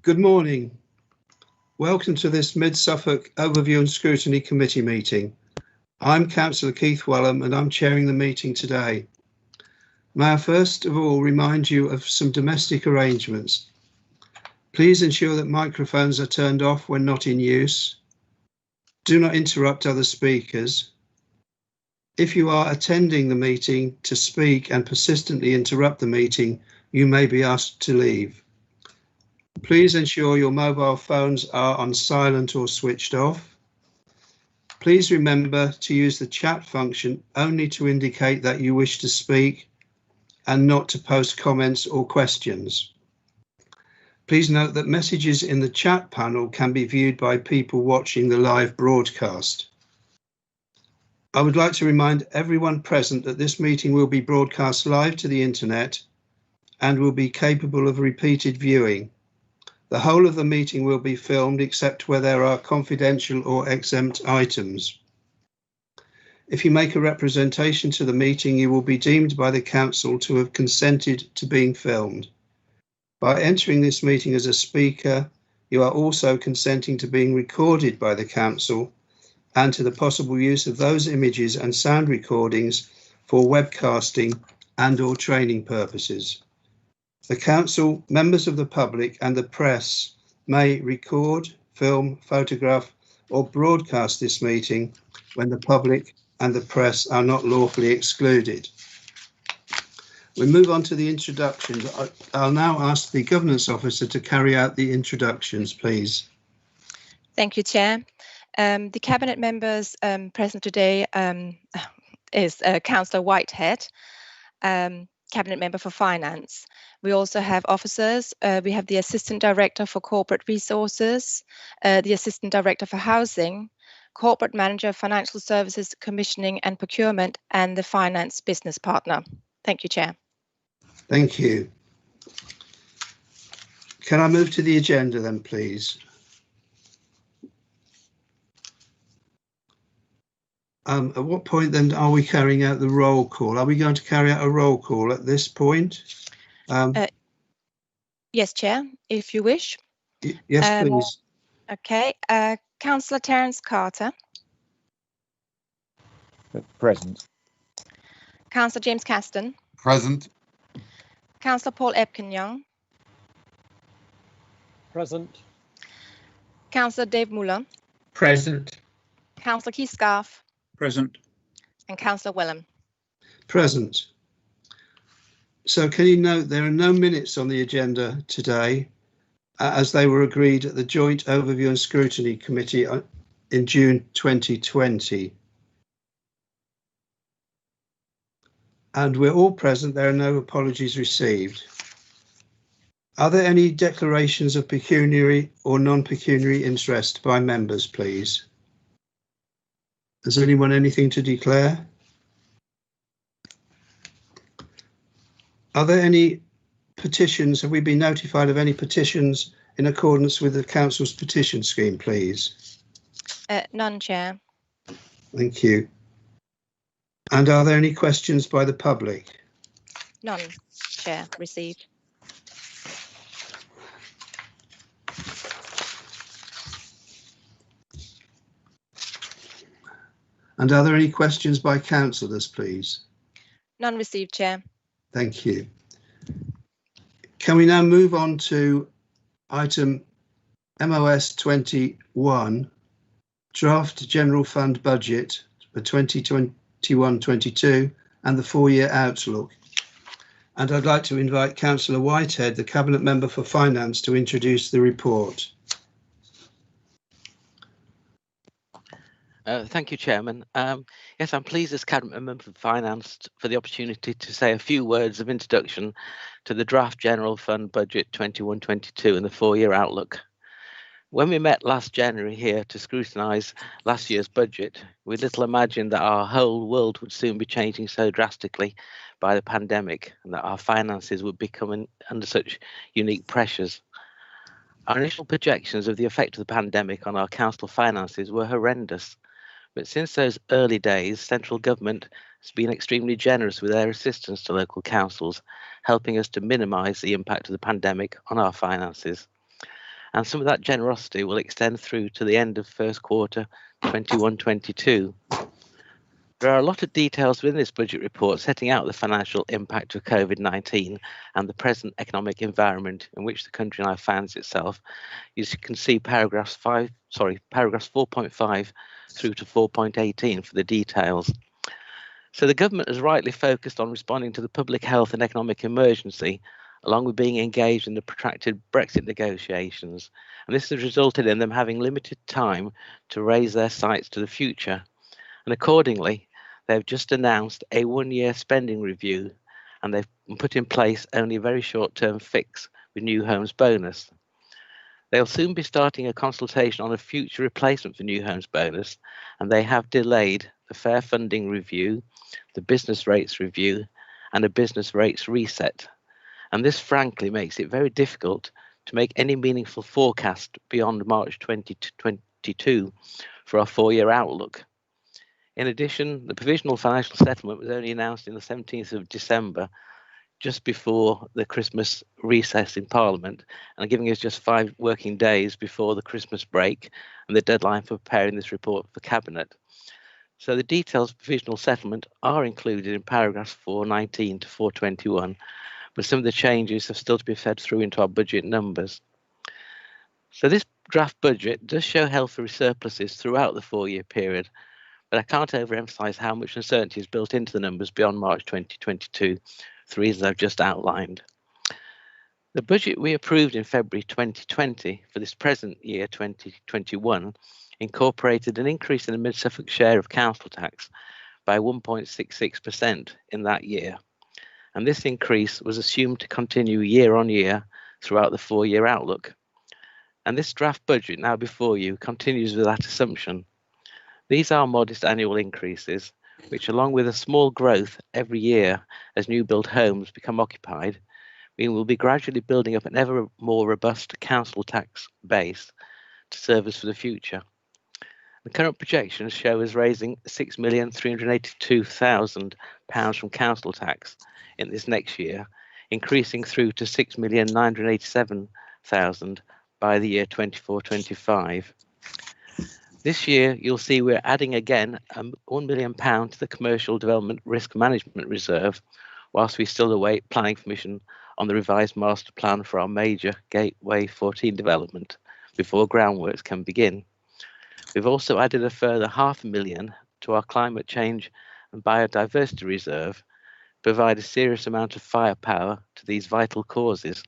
Good morning. Welcome to this Mid-Suffolk Overview and Scrutiny Committee meeting. I'm Councillor Keith Wellham and I'm chairing the meeting today. May I first of all remind you of some domestic arrangements. Please ensure that microphones are turned off when not in use. Do not interrupt other speakers. If you are attending the meeting to speak and persistently interrupt the meeting, you may be asked to leave. Please ensure your mobile phones are on silent or switched off. Please remember to use the chat function only to indicate that you wish to speak and not to post comments or questions. Please note that messages in the chat panel can be viewed by people watching the live broadcast. I would like to remind everyone present that this meeting will be broadcast live to the internet and will be capable of repeated viewing. The whole of the meeting will be filmed except where there are confidential or exempt items. If you make a representation to the meeting, you will be deemed by the Council to have consented to being filmed. By entering this meeting as a speaker, you are also consenting to being recorded by the Council and to the possible use of those images and sound recordings for webcasting and/or training purposes. The Council, members of the public and the press may record, film, photograph or broadcast this meeting when the public and the press are not lawfully excluded. We move on to the introductions. I'll now ask the Governance Officer to carry out the introductions, please. Thank you, Chair. The Cabinet members present today is Councillor Whitehead, Cabinet Member for Finance. We also have officers. We have the Assistant Director for Corporate Resources, the Assistant Director for Housing, Corporate Manager, Financial Services, Commissioning and Procurement, and the Finance Business Partner. Thank you, Chair. Thank you. Can I move to the agenda then, please? At what point then are we carrying out the roll call? Are we going to carry out a roll call at this point? Yes, Chair, if you wish. Yes, please. Okay. Councillor Terence Carter. Present. Councillor James Caston. Present. Councillor Paul Epkenyoung. Present. Councillor Dave Muller. Present. Councillor Keith Scarf. Present. And Councillor Wellham. Present. So can you note there are no minutes on the agenda today as they were agreed at the Joint Overview and Scrutiny Committee in June 2020. And we're all present. There are no apologies received. Are there any declarations of pecuniary or non-pecuniary interest by members, please? Has anyone anything to declare? Are there any petitions? Have we been notified of any petitions in accordance with the Council's petition scheme, please? None, Chair. Thank you. And are there any questions by the public? None, Chair, received. And are there any questions by councillors, please? None received, Chair. Thank you. Can we now move on to item MOS 21, Draft General Fund Budget for 2021-22 and the 4-year outlook. And I'd like to invite Councillor Whitehead, the Cabinet Member for Finance, to introduce the report. Thank you, Chairman. Yes, I'm pleased as Cabinet Member for Finance for the opportunity to say a few words of introduction to the Draft General Fund Budget 21-22 and the 4-year outlook. When we met last January here to scrutinise last year's budget, we little imagined that our whole world would soon be changing so drastically by the pandemic and that our finances would be coming under such unique pressures. Our initial projections of the effect of the pandemic on our council finances were horrendous. But since those early days, central government has been extremely generous with their assistance to local councils, helping us to minimise the impact of the pandemic on our finances. and some of that generosity will extend through to the end of first quarter 21-22. There are a lot of details within this budget report setting out the financial impact of COVID-19 and the present economic environment in which the country now finds itself. You can see paragraphs 4.5 through to 4.18 for the details. So the government has rightly focused on responding to the public health and economic emergency, along with being engaged in the protracted Brexit negotiations. And this has resulted in them having limited time to raise their sights to the future. And accordingly, they've just announced a one-year spending review, and they've put in place only a very short-term fix with New Homes Bonus. They'll soon be starting a consultation on a future replacement for New Homes Bonus, and they have delayed the Fair Funding Review, the Business Rates Review, and a Business Rates Reset. And this frankly makes it very difficult to make any meaningful forecast beyond March 2022 for our four-year outlook. In addition, the provisional financial settlement was only announced on the 17th of December, just before the Christmas recess in Parliament, and giving us just 5 working days before the Christmas break and the deadline for preparing this report for Cabinet. So the details of provisional settlement are included in paragraphs 419 to 421, but some of the changes have still to be fed through into our budget numbers. So this draft budget does show healthy surpluses throughout the 4-year period, but I can't overemphasize how much uncertainty is built into the numbers beyond March 2022 for reasons I've just outlined. The budget we approved in February 2020 for this present year 2021 incorporated an increase in the Mid-Suffolk share of council tax by 1.66% in that year. And this increase was assumed to continue year on year throughout the 4-year outlook. And this draft budget now before you continues with that assumption. These are modest annual increases, which along with a small growth every year as new build homes become occupied, we will be gradually building up an ever more robust council tax base to serve us for the future. The current projections show us raising £6,382,000 from council tax in this next year, increasing through to £6,987,000 by the year 24-25. This year, you'll see we're adding again £1 million to the Commercial Development Risk Management Reserve, whilst we still await planning permission on the revised master plan for our major Gateway 14 development before groundworks can begin. We've also added a further £500,000 to our Climate Change and Biodiversity Reserve, to provide a serious amount of firepower to these vital causes.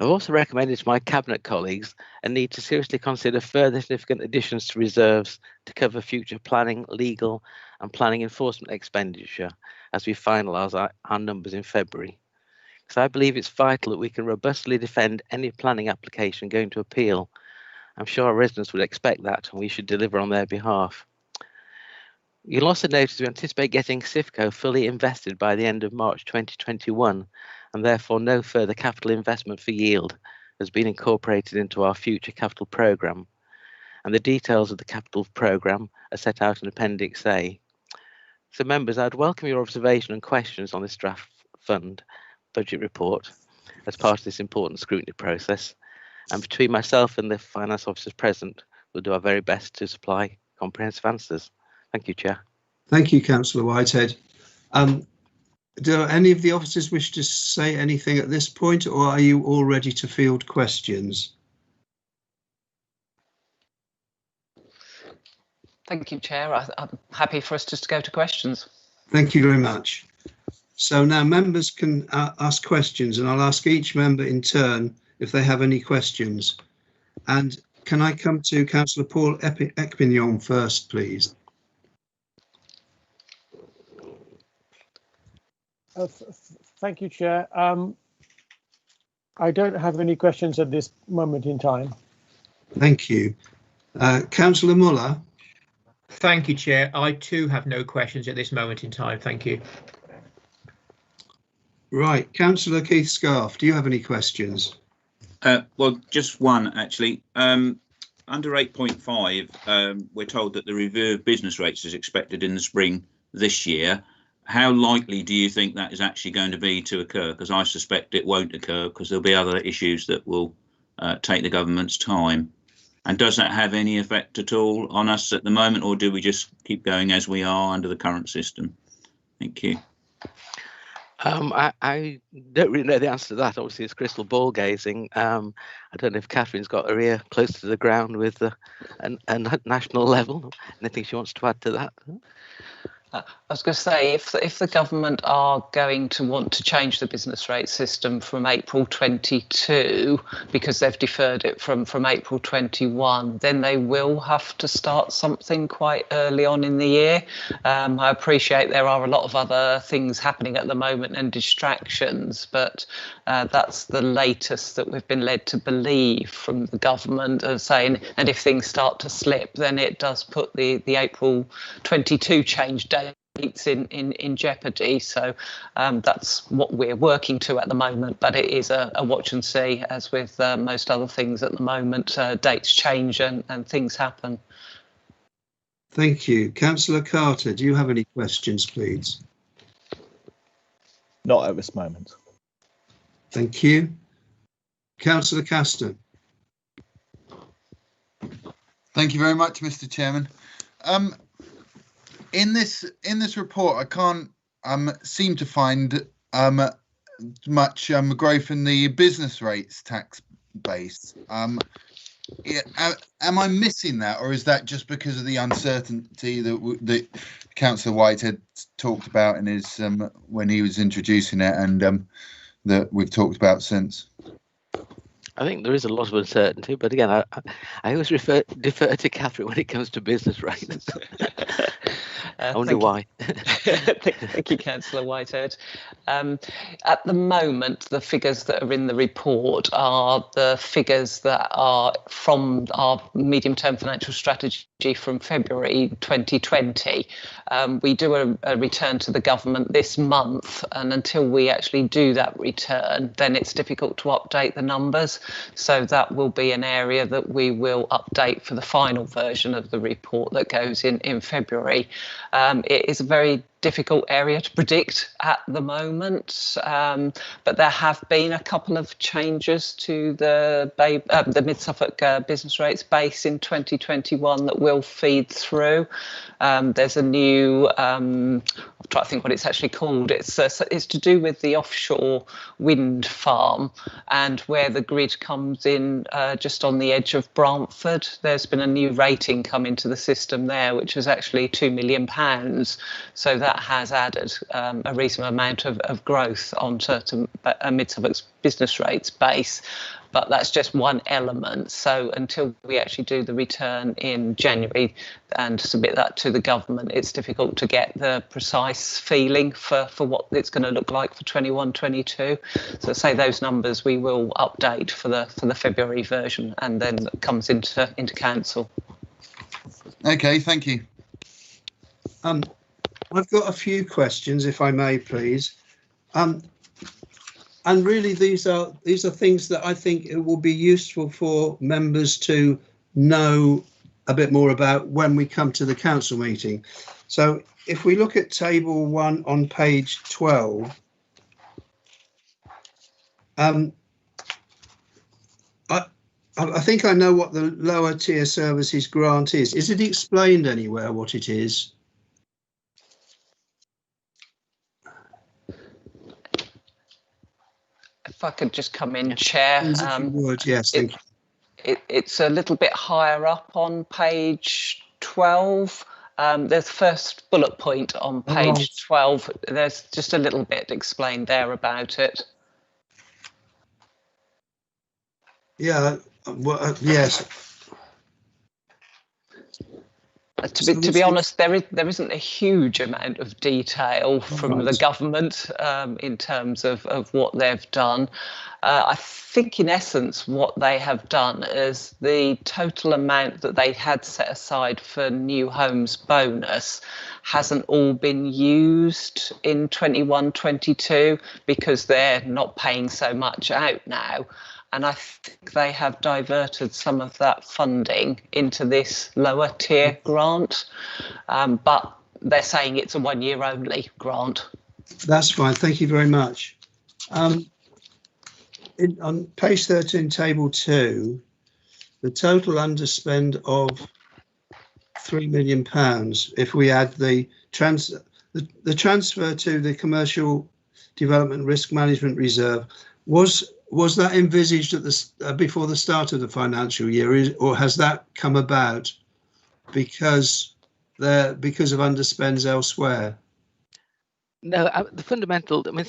I've also recommended to my Cabinet colleagues a need to seriously consider further significant additions to reserves to cover future planning, legal and planning enforcement expenditure as we finalise our numbers in February. Because I believe it's vital that we can robustly defend any planning application going to appeal. I'm sure our residents would expect that, and we should deliver on their behalf. You'll also notice we anticipate getting SIFCO fully invested by the end of March 2021, and therefore no further capital investment for yield has been incorporated into our future capital programme. And the details of the capital programme are set out in Appendix A. So members, I'd welcome your observation and questions on this draft fund budget report as part of this important scrutiny process. And between myself and the finance officers present, we'll do our very best to supply comprehensive answers. Thank you, Chair. Thank you, Councillor Whitehead. Do any of the officers wish to say anything at this point, or are you all ready to field questions? Thank you, Chair. I'm happy for us just to go to questions. Thank you very much. So now members can ask questions, and I'll ask each member in turn if they have any questions. And can I come to Councillor Paul Ekpignon first, please? Thank you, Chair. I don't have any questions at this moment in time. Thank you. Councillor Muller? Thank you, Chair. I too have no questions at this moment in time. Thank you. Right. Councillor Keith Scarf, do you have any questions? Well, just one, actually. Under 8.5, we're told that the review of business rates is expected in the spring this year. How likely do you think that is actually going to be to occur? Because I suspect it won't occur, because there'll be other issues that will take the government's time? And does that have any effect at all on us at the moment, or do we just keep going as we are under the current system? Thank you. I don't really know the answer to that. Obviously, it's crystal ball gazing. I don't know if Catherine's got her ear close to the ground with a national level. Anything she wants to add to that? I was going to say, if the government are going to want to change the business rate system from April 22, because they've deferred it from April 21, then they will have to start something quite early on in the year. I appreciate there are a lot of other things happening at the moment and distractions, but that's the latest that we've been led to believe from the government of saying, and if things start to slip, then it does put the April 22 change dates in jeopardy. So that's what we're working to at the moment, but it is a watch and see, as with most other things at the moment. Dates change and things happen. Thank you. Councillor Carter, do you have any questions, please? Not at this moment. Thank you. Councillor Castor. Thank you very much, Mr. Chairman. In this report, I can't seem to find much growth in the business rates tax base. Am I missing that, or is that just because of the uncertainty that Councillor Whitehead talked about in his when he was introducing it, and that we've talked about since? I think there is a lot of uncertainty, but again, I always defer to Catherine when it comes to business rates. I wonder why. Thank you, Councillor Whitehead. At the moment, the figures that are in the report are the figures that are from our medium-term financial strategy from February 2020. We do a return to the government this month, and until we actually do that return, then it's difficult to update the numbers. So that will be an area that we will update for the final version of the report that goes in February. It is a very difficult area to predict at the moment, but there have been a couple of changes to the Mid-Suffolk business rates base in 2021 that will feed through. There's a new, I'm trying to think what it's actually called. It's to do with the offshore wind farm and where the grid comes in just on the edge of Brantford. There's been a new rating come into the system there, which is actually £2 million. So that has added a reasonable amount of growth onto Mid-Suffolk's business rates base. But that's just one element. So until we actually do the return in January and submit that to the government, it's difficult to get the precise feeling for what it's going to look like for 21-22. So say those numbers we will update for the February version, and then it comes into council. Okay, thank you. I've got a few questions, if I may, please. And really, these are things that I think it will be useful for members to know a bit more about when we come to the council meeting. So if we look at table 1 on page 12, I think I know what the lower tier services grant is. Is it explained anywhere what it is? If I could just come in, Chair. If you would, yes, thank you. It's a little bit higher up on page 12. There's the first bullet point on page 12. There's just a little bit explained there about it. Yeah, well, yes. To be honest, there isn't a huge amount of detail from the government in terms of what they've done. I think in essence what they have done is the total amount that they had set aside for new homes bonus hasn't all been used in 21-22 because they're not paying so much out now. And I think they have diverted some of that funding into this lower tier grant, but they're saying it's a 1 year only grant. That's fine. Thank you very much. on page 13, table 2, the total underspend of £3 million, if we add the transfer to the commercial development risk management reserve, was that envisaged at the before the start of the financial year, or has that come about because of underspends elsewhere? No, the fundamental. I mean,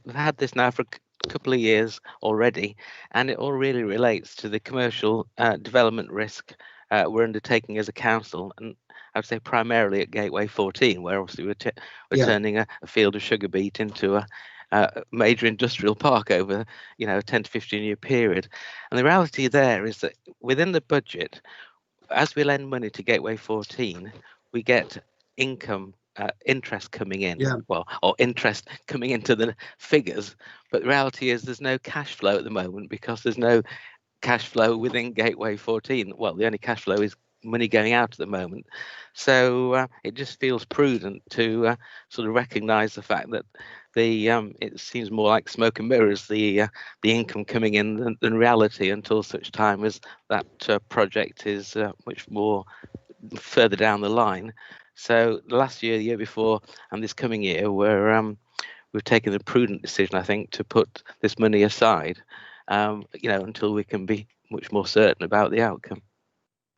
we've had this now for a couple of years already, and it all really relates to the commercial development risk we're undertaking as a council, and I would say primarily at Gateway 14, where obviously we're turning a field of sugar beet into a major industrial park over, a 10 to 15 year period. And the reality there is that within the budget, as we lend money to Gateway 14, we get income, interest coming in, or interest coming into the figures. But the reality is there's no cash flow at the moment because there's no cash flow within Gateway 14. Well, the only cash flow is money going out at the moment. So it just feels prudent to sort of recognise the fact that it seems more like smoke and mirrors, the income coming in than reality, until such time as that project is much more further down the line. So last year, the year before, and this coming year, we've taken a prudent decision, I think, to put this money aside, until we can be much more certain about the outcome.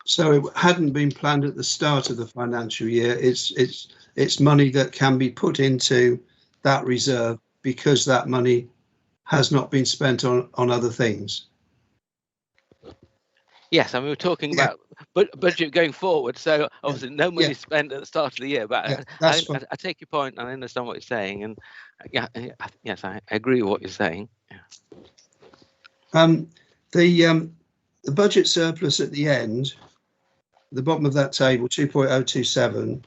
So it hadn't been planned at the start of the financial year. It's money that can be put into that reserve because that money has not been spent on other things. Yes, I mean, we're talking about budget going forward, so obviously no money spent at the start of the year, but I take your point and I understand what you're saying, and yes, I agree with what you're saying. The budget surplus at the end, the bottom of that table, 2.027,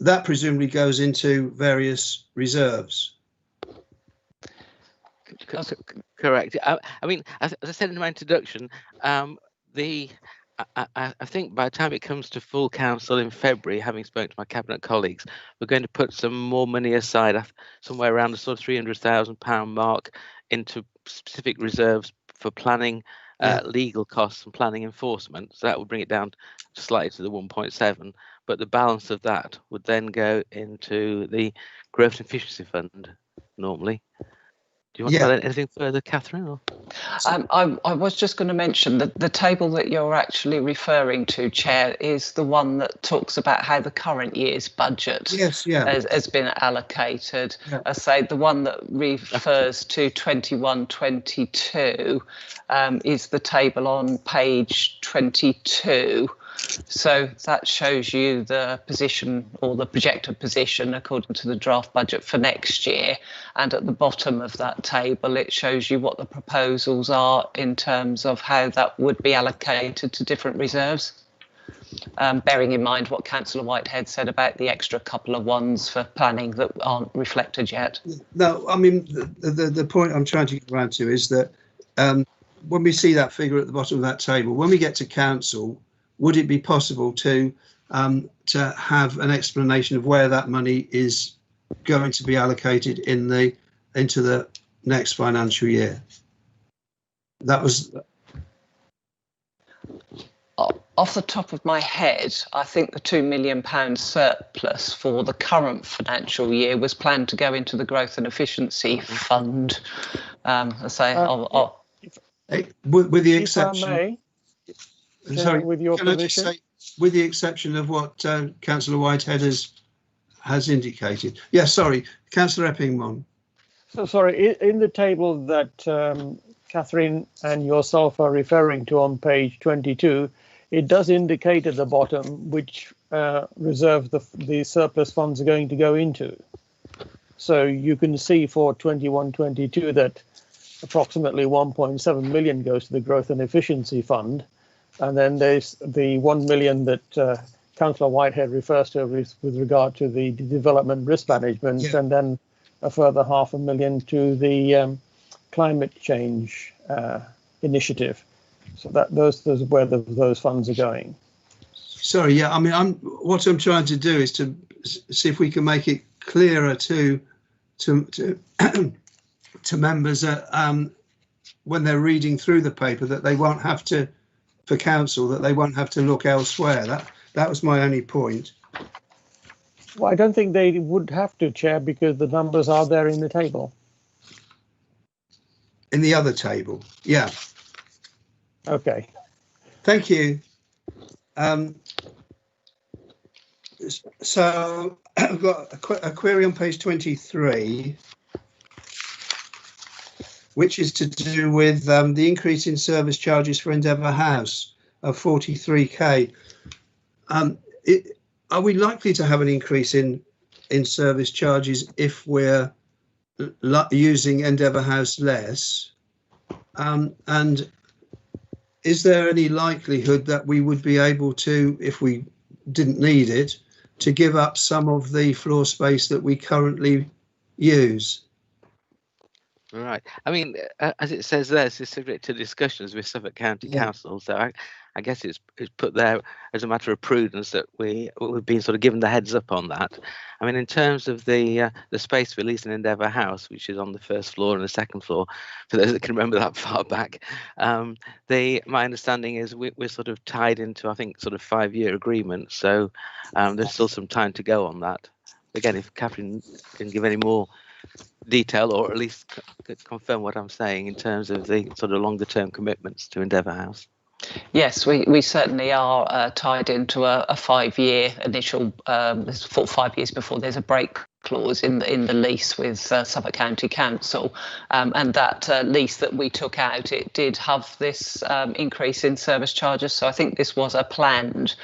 that presumably goes into various reserves. Correct. I mean, as I said in my introduction, I think by the time it comes to full council in February, having spoken to my cabinet colleagues, we're going to put some more money aside, somewhere around the sort of £300,000 mark, into specific reserves for planning, legal costs and planning enforcement. So that would bring it down slightly to the 1.7, but the balance of that would then go into the growth and efficiency fund normally. Do you want to add anything further, Catherine? Or? I was just going to mention that the table that you're actually referring to, Chair, is the one that talks about how the current year's budget has been allocated. I say the one that refers to 21-22 is the table on page 22. So that shows you the position, or the projected position, according to the draft budget for next year. And at the bottom of that table, it shows you what the proposals are in terms of how that would be allocated to different reserves. Bearing in mind what Councillor Whitehead said about the extra couple of ones for planning that aren't reflected yet. No, I mean, the point I'm trying to get around to is that when we see that figure at the bottom of that table, when we get to council, would it be possible to have an explanation of where that money is going to be allocated into the next financial year? That was off the top of my head. I think the £2 million surplus for the current financial year was planned to go into the growth and efficiency fund. With the exception. Sorry, with your permission, with the exception of what Councillor Whitehead has indicated. Yes, sorry, Councillor Eppington. So sorry, in the table that Catherine and yourself are referring to on page 22, it does indicate at the bottom which reserve the surplus funds are going to go into. So you can see for 21-22 that approximately 1.7 million goes to the growth and efficiency fund. And then there's the 1 million that Councillor Whitehead refers to with regard to the development risk management, and then a further £500,000 to the climate change initiative. So those are where those funds are going. Sorry, I mean, what I'm trying to do is to see if we can make it clearer to to members when they're reading through the paper that they won't have to, for council, that they won't have to look elsewhere. That was my only point. Well, I don't think they would have to, Chair, because the numbers are there in the table. In the other table, yeah. Okay. Thank you. So I've got a query on page 23, which is to do with the increase in service charges for Endeavour House of 43k. Are we likely to have an increase in service charges if we're using Endeavour House less? And is there any likelihood that we would be able to, if we didn't need it, to give up some of the floor space that we currently use? Right. I mean, as it says there, it's subject to discussions with Suffolk County Council. So I guess it's put there as a matter of prudence that we've been sort of given the heads up on that. I mean, in terms of the space for leasing Endeavour House, which is on the first floor and the second floor, for those that can remember that far back, my understanding is we're sort of tied into, I think, sort of 5-year agreement. So there's still some time to go on that. Again, if Catherine can give any more detail, or at least confirm what I'm saying in terms of the sort of longer term commitments to Endeavour House. Yes, we certainly are tied into a 5-year initial, full 5 years before there's a break clause in the lease with Suffolk County Council, and that lease that we took out, it did have this increase in service charges. So I think this was a planned.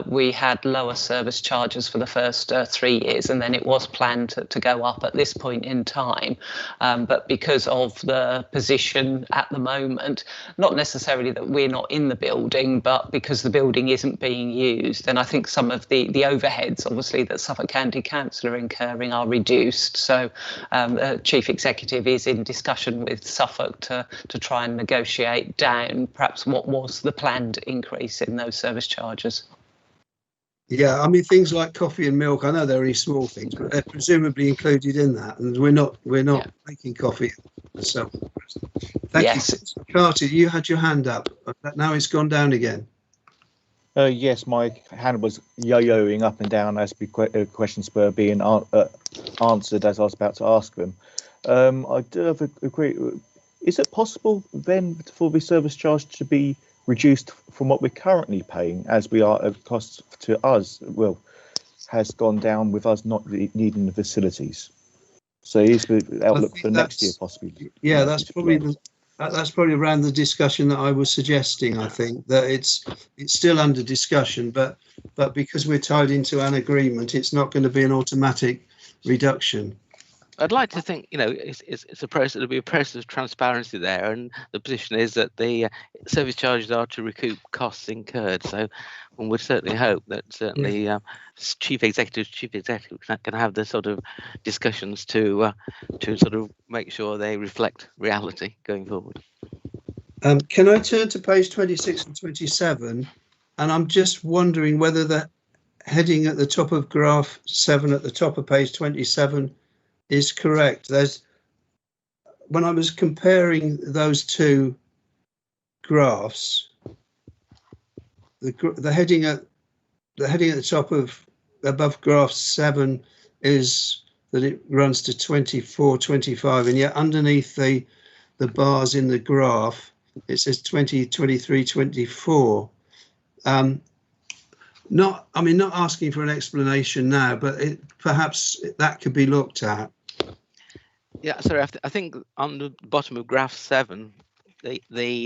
We had lower service charges for the first 3 years, and then it was planned to go up at this point in time. But because of the position at the moment, not necessarily that we're not in the building, but because the building isn't being used, and I think some of the overheads, obviously, that Suffolk County Council are incurring are reduced. So the Chief Executive is in discussion with Suffolk to try and negotiate down perhaps what was the planned increase in those service charges. Yeah, I mean, things like coffee and milk, I know they're only small things, but they're presumably included in that, and we're not making coffee. So thank you. Carter, you had your hand up, but now it's gone down again. Yes, my hand was yo-yoing up and down as questions were being answered as I was about to ask them. I do have a query. Is it possible then for the service charge to be reduced from what we're currently paying, as we are a cost to us, well, has gone down with us not needing the facilities? So is the outlook for next year possibly? Yeah, that's probably around the discussion that I was suggesting. I think that it's still under discussion, but because we're tied into an agreement, it's not going to be an automatic reduction. I'd like to think, it's a process. There'll be a process of transparency there, and the position is that the service charges are to recoup costs incurred. So one would certainly hope that chief executive can have the sort of discussions to sort of make sure they reflect reality going forward. Can I turn to page 26 and 27? And I'm just wondering whether the heading at the top of graph 7 at the top of page 27 is correct. When I was comparing those two graphs, the heading at the top of above graph 7 is that it runs to 24, 25, and yet underneath the bars in the graph it says 20, 23, 24. Not asking for an explanation now, but perhaps that could be looked at. Yeah, sorry. I think on the bottom of graph 7, the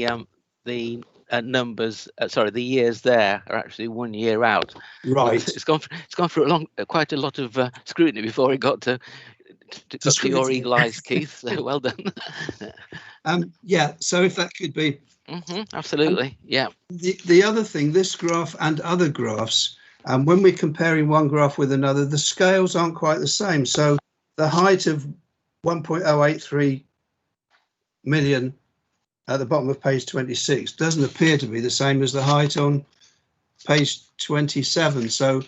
numbers, the years there are actually 1 year out. Right. It's gone through quite a lot of scrutiny before it got to your eagle eyes, Keith. So well done. Yeah. So if that could be. Absolutely. Yeah. The other thing, this graph and other graphs, when we're comparing one graph with another, the scales aren't quite the same. So the height of 1.083 million at the bottom of page 26 doesn't appear to be the same as the height on page 27. So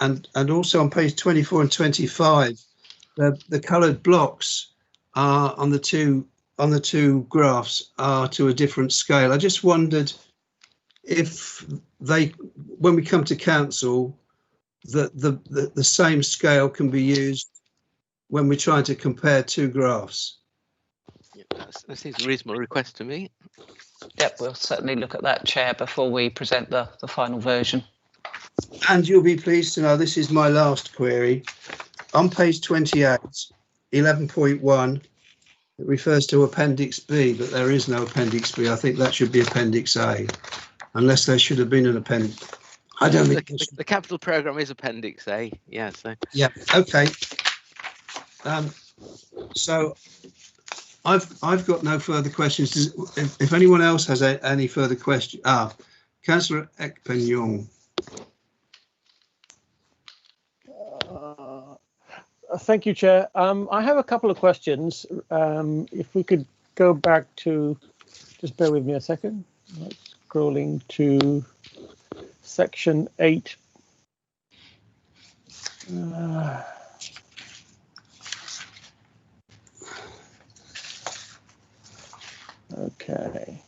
and also on page 24 and 25, the coloured blocks are on the two graphs are to a different scale. I just wondered if when we come to council, that the same scale can be used when we're trying to compare two graphs. Yeah, that seems a reasonable request to me. Yep, we'll certainly look at that, Chair, before we present the final version. And you'll be pleased to know this is my last query. On page 28, 11.1, it refers to Appendix B, but there is no Appendix B. I think that should be Appendix A, unless there should have been an appendix. I don't think the capital programme is Appendix A. Yeah. So. Yeah. Okay. So I've got no further questions. If anyone else has any further questions, Councillor Ekpenyong. Thank you, Chair. I have a couple of questions. If we could go back to, just bear with me a second. Scrolling to section 8. Okay.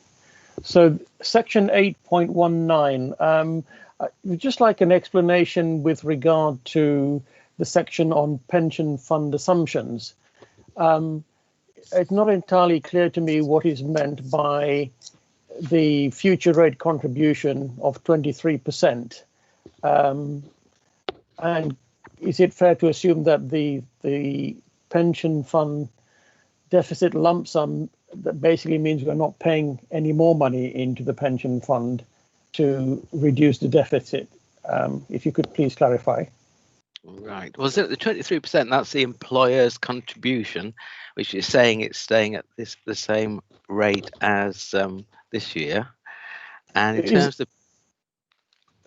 So section 8.19. We'd just like an explanation with regard to the section on pension fund assumptions. It's not entirely clear to me what is meant by the future rate contribution of 23%. And is it fair to assume that the pension fund deficit lump sum, that basically means we're not paying any more money into the pension fund to reduce the deficit? If you could please clarify. Right. Well, so the 23%, that's the employer's contribution, which is saying it's staying at the same rate as this year. And in terms of...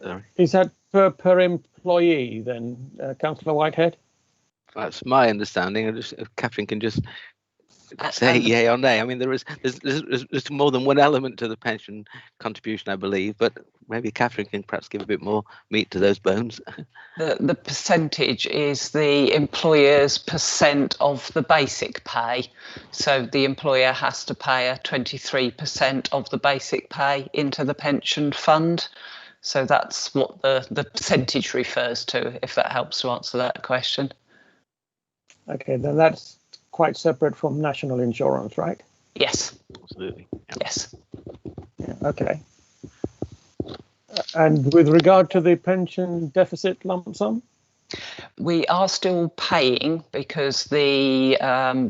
Sorry. Is that per employee then, Councillor Whitehead? That's my understanding. Catherine can just say yay or nay. I mean, there's more than one element to the pension contribution, I believe, but maybe Catherine can perhaps give a bit more meat to those bones. The percentage is the employer's percent of the basic pay. So the employer has to pay a 23% of the basic pay into the pension fund. So that's what the percentage refers to, if that helps to answer that question. Okay, then that's quite separate from national insurance, right? Yes. Absolutely. Yeah. Yes. Yeah, okay. And with regard to the pension deficit lump sum? We are still paying because the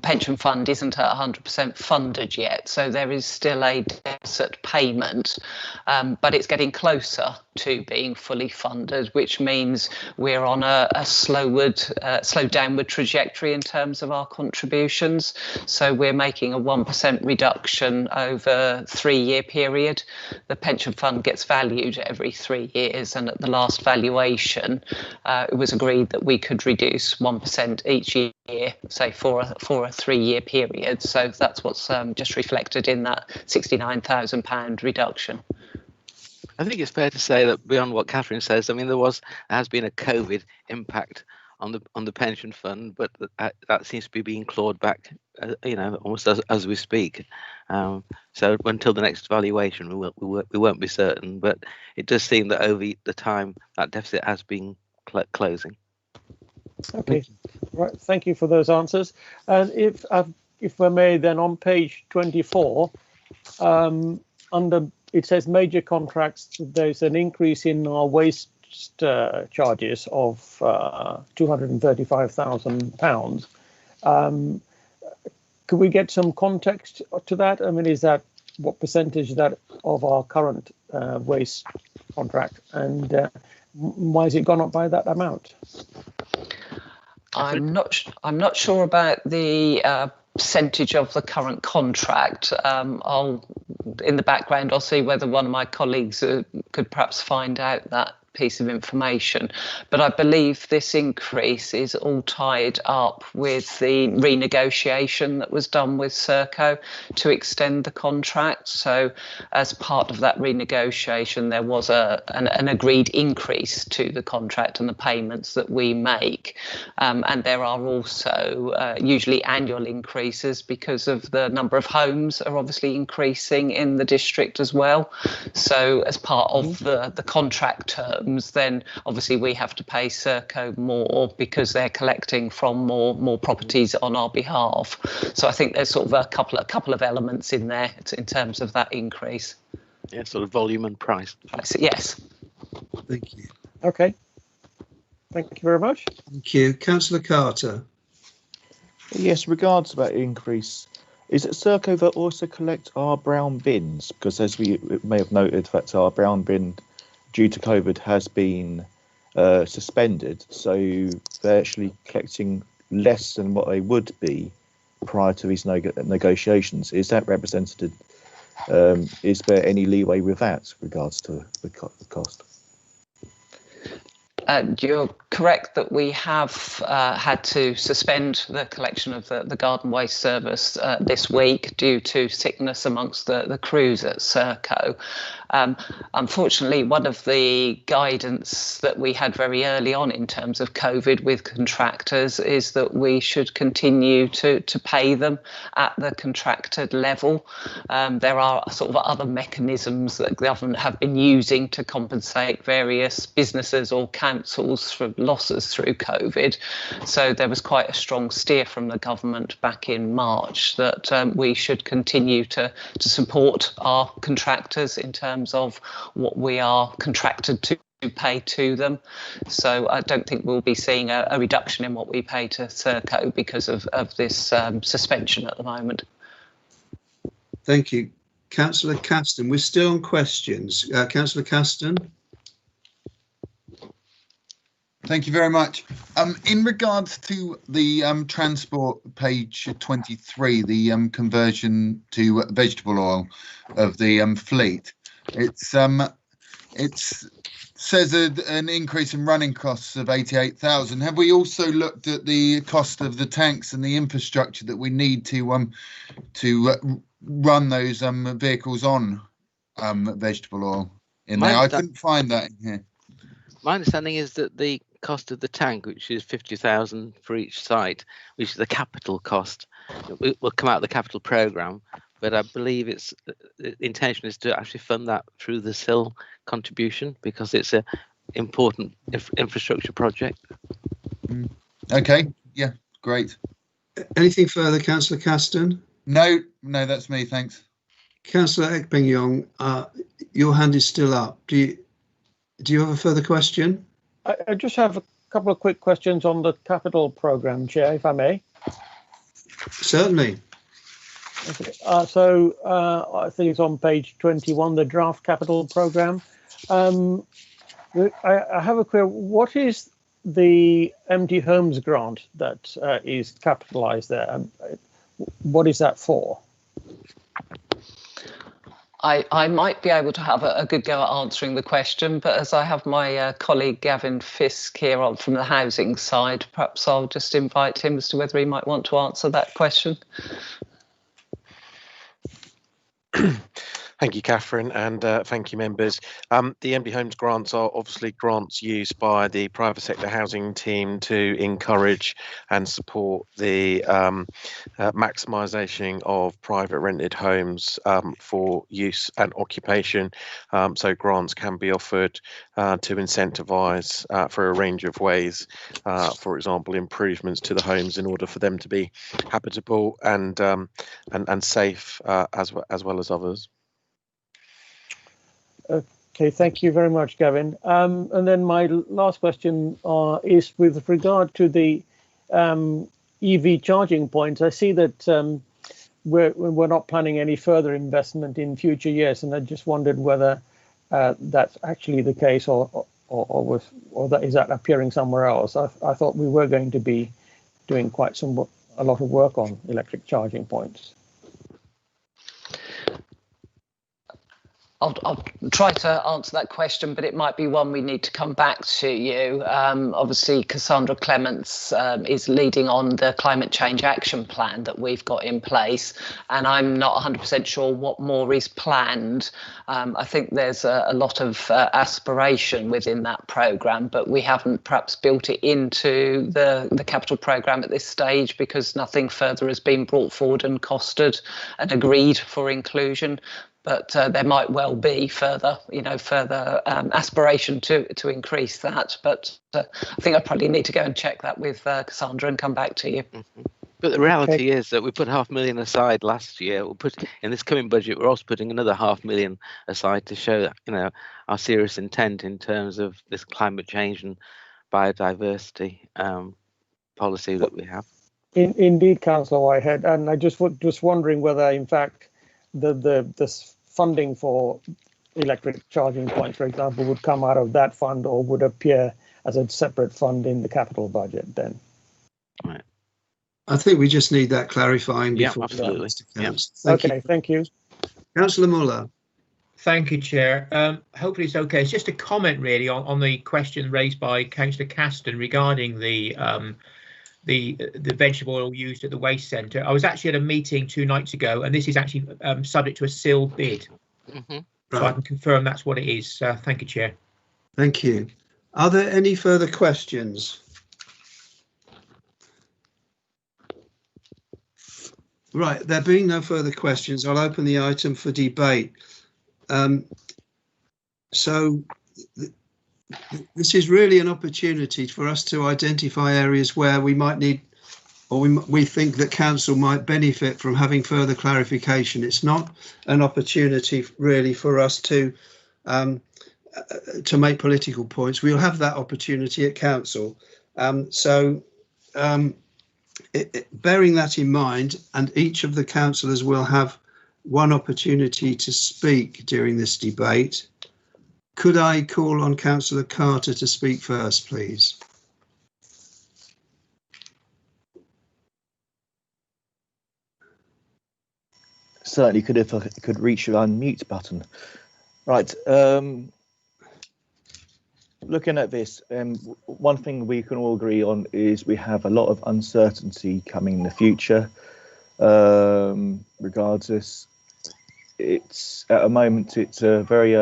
pension fund isn't at 100% funded yet, so there is still a deficit payment, but it's getting closer to being fully funded, which means we're on a slow downward trajectory in terms of our contributions. So we're making a 1% reduction over a 3-year period. The pension fund gets valued every 3 years, and at the last valuation, it was agreed that we could reduce 1% each year, say for a 3-year period. So that's what's just reflected in that £69,000 reduction. I think it's fair to say that beyond what Catherine says, I mean, there has been a COVID impact on the pension fund, but that seems to be being clawed back, almost as we speak. So until the next valuation, we won't be certain. But it does seem that over the time that deficit has been closing. Okay, right. Thank you for those answers. And if I may, then on page 24, under it says major contracts, there's an increase in our waste charges of £235,000. Could we get some context to that? I mean, is that what percentage that of our current waste contract, and why has it gone up by that amount? I'm not sure about the percentage of the current contract. In the background, I'll see whether one of my colleagues could perhaps find out that piece of information. But I believe this increase is all tied up with the renegotiation that was done with Serco to extend the contract. So as part of that renegotiation, there was an agreed increase to the contract and the payments that we make. And there are also usually annual increases because of the number of homes are obviously increasing in the district as well. So as part of the contract terms, then obviously we have to pay Serco more because they're collecting from more properties on our behalf. So I think there's sort of a couple of elements in there in terms of that increase. Yeah, sort of volume and price. Yes. Thank you. Okay. Thank you very much. Thank you. Councillor Carter. Yes, regards to that increase, is it Serco that also collect our brown bins? Because as we may have noted, that our brown bin, due to COVID, has been suspended. So they're actually collecting less than what they would be prior to these negotiations. Is that represented? Is there any leeway with that regards to the cost? You're correct that we have had to suspend the collection of the garden waste service this week due to sickness amongst the crews at Serco. Unfortunately, one of the guidance that we had very early on in terms of COVID with contractors is that we should continue to pay them at the contracted level. There are sort of other mechanisms that government have been using to compensate various businesses or councils for losses through COVID. So there was quite a strong steer from the government back in March that we should continue to support our contractors in terms of what we are contracted to pay to them. So I don't think we'll be seeing a reduction in what we pay to Serco because of this suspension at the moment. Thank you. Councillor Caston, we're still on questions. Councillor Caston. Thank you very much. In regards to the transport page 23, the conversion to vegetable oil of the fleet, it says an increase in running costs of 88,000. Have we also looked at the cost of the tanks and the infrastructure that we need to run those vehicles on vegetable oil in there? I couldn't find that in here. My understanding is that the cost of the tank, which is 50,000 for each site, which is the capital cost, will come out of the capital programme. But I believe the intention is to actually fund that through the SIL contribution because it's an important infrastructure project. Okay, yeah, great. Anything further, Councillor Caston? No, that's me, thanks. Councillor Ekpeng-Yong, your hand is still up. Do you have a further question? I just have a couple of quick questions on the capital programme, Chair, if I may. Certainly. Okay. So I think it's on page 21, the draft capital programme. I have a query. What is the empty homes grant that is capitalised there? What is that for? I might be able to have a good go at answering the question, but as I have my colleague Gavin Fisk here on from the housing side, perhaps I'll just invite him as to whether he might want to answer that question. Thank you, Catherine, and thank you, members. The empty homes grants are obviously grants used by the private sector housing team to encourage and support the maximisation of private rented homes for use and occupation. So grants can be offered to incentivise for a range of ways, for example, improvements to the homes in order for them to be habitable and safe as well as others. Okay, thank you very much, Gavin. And then my last question is with regard to the EV charging points. I see that we're not planning any further investment in future years, and I just wondered whether that's actually the case, or that is that appearing somewhere else. I thought we were going to be doing a lot of work on electric charging points. I'll try to answer that question, but it might be one we need to come back to you. Obviously, Cassandra Clements is leading on the climate change action plan that we've got in place, and I'm not 100% sure what more is planned. I think there's a lot of aspiration within that programme, but we haven't perhaps built it into the capital programme at this stage because nothing further has been brought forward and costed and agreed for inclusion. But there might well be further aspiration to increase that. But I think I probably need to go and check that with Cassandra and come back to you. Mm-hmm. But the reality is that we put $500,000 aside last year. We'll put in this coming budget. We're also putting another $500,000 aside to show that our serious intent in terms of this climate change and biodiversity policy that we have. Indeed, Councillor Whitehead, and I just wondering whether, in fact, this funding for electric charging points, for example, would come out of that fund or would appear as a separate fund in the capital budget then? Right. I think we just need that clarifying before. Yeah, absolutely. Yeah. Okay, thank you. Councillor Muller. Thank you, Chair. Hopefully it's okay. It's just a comment really on the question raised by Councillor Caston regarding the vegetable oil used at the waste centre. I was actually at a meeting 2 nights ago, and this is actually subject to a sealed bid. Mm-hmm. So I can confirm that's what it is. Thank you, Chair. Thank you. Are there any further questions? Right, there being no further questions, I'll open the item for debate. So this is really an opportunity for us to identify areas where we might need, or we think that council might benefit from having further clarification. It's not an opportunity really for us to make political points. We'll have that opportunity at council. Bearing that in mind, and each of the councillors will have one opportunity to speak during this debate. Could I call on Councillor Carter to speak first, please? Certainly could if I could reach the unmute button. Right. Looking at this, one thing we can all agree on is we have a lot of uncertainty coming in the future. Regardless, it's at a moment it's a very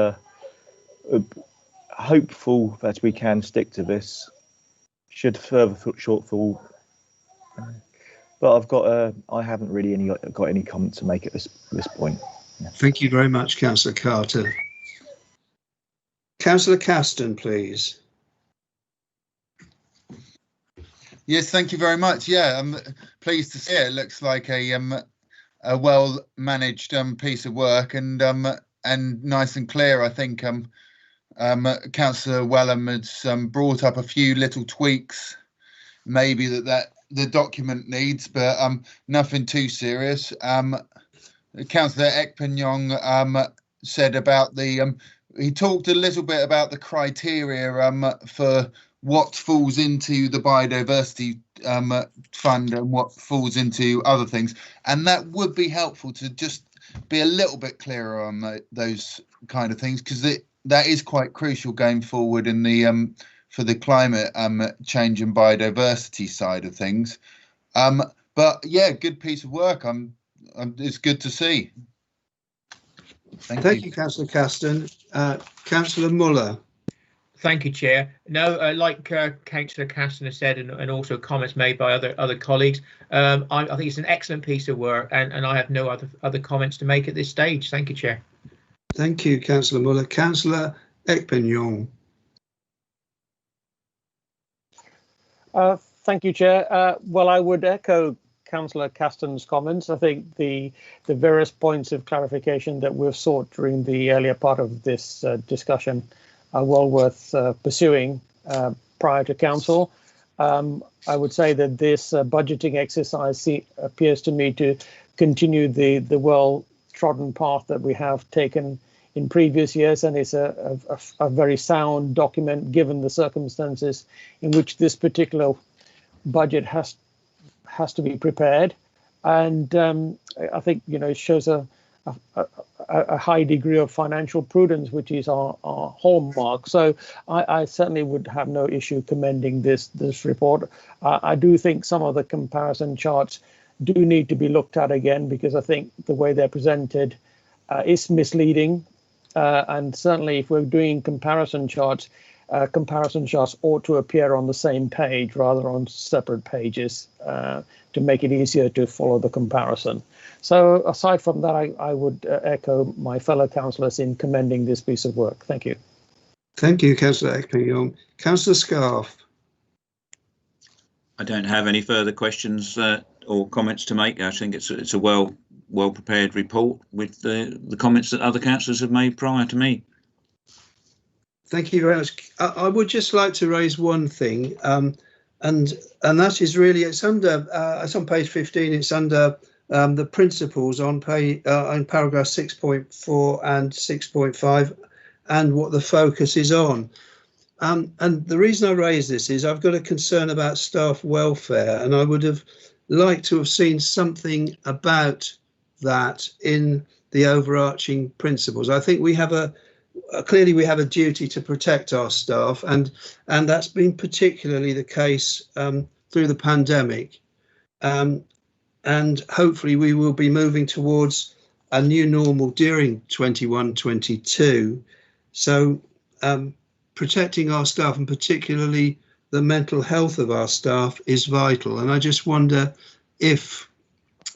hopeful that we can stick to this. Should further shortfall, but I haven't really got any comment to make at this point. Yeah. Thank you very much, Councillor Carter. Councillor Caston, please. Yes, thank you very much. Yeah, I'm pleased to see it. It looks like a well managed piece of work and nice and clear. I think Councillor Wellham has brought up a few little tweaks, maybe that the document needs, but nothing too serious. Councillor Ekpenyong said about the he talked a little bit about the criteria for what falls into the biodiversity fund and what falls into other things, and that would be helpful to just be a little bit clearer on those kind of things, because that is quite crucial going forward in the for the climate change and biodiversity side of things. But yeah, good piece of work. It's good to see. Thank you, Councillor Caston. Councillor Muller. Thank you, Chair. No, like Councillor Caston has said, and also comments made by other colleagues, I think it's an excellent piece of work, and I have no other comments to make at this stage. Thank you, Chair. Thank you, Councillor Muller. Councillor Ekpenyong. Thank you, Chair. Well, I would echo Councillor Caston's comments. I think the various points of clarification that we've sought during the earlier part of this discussion are well worth pursuing prior to council. I would say that this budgeting exercise appears to me to continue the well-trodden path that we have taken in previous years, and it's a very sound document given the circumstances in which this particular budget has to be prepared. And I think it shows a a high degree of financial prudence, which is our hallmark. So I certainly would have no issue commending this report. I do think some of the comparison charts do need to be looked at again, because I think the way they're presented is misleading. And certainly if we're doing comparison charts ought to appear on the same page rather on separate pages to make it easier to follow the comparison. So aside from that, I would echo my fellow councillors in commending this piece of work. Thank you. Thank you, Councillor Ekping-Yong. Councillor Scarf. I don't have any further questions or comments to make. I think it's a well prepared report with the comments that other councillors have made prior to me. Thank you very much. I would just like to raise one thing, and that is really it's on page 15. It's under the principles on paragraph 6.4 and 6.5, and what the focus is on. And the reason I raise this is I've got a concern about staff welfare, and I would have liked to have seen something about that in the overarching principles. I think we have clearly we have a duty to protect our staff, and that's been particularly the case through the pandemic. And hopefully we will be moving towards a new normal during 21-22. So protecting our staff, and particularly the mental health of our staff, is vital. And I just wonder if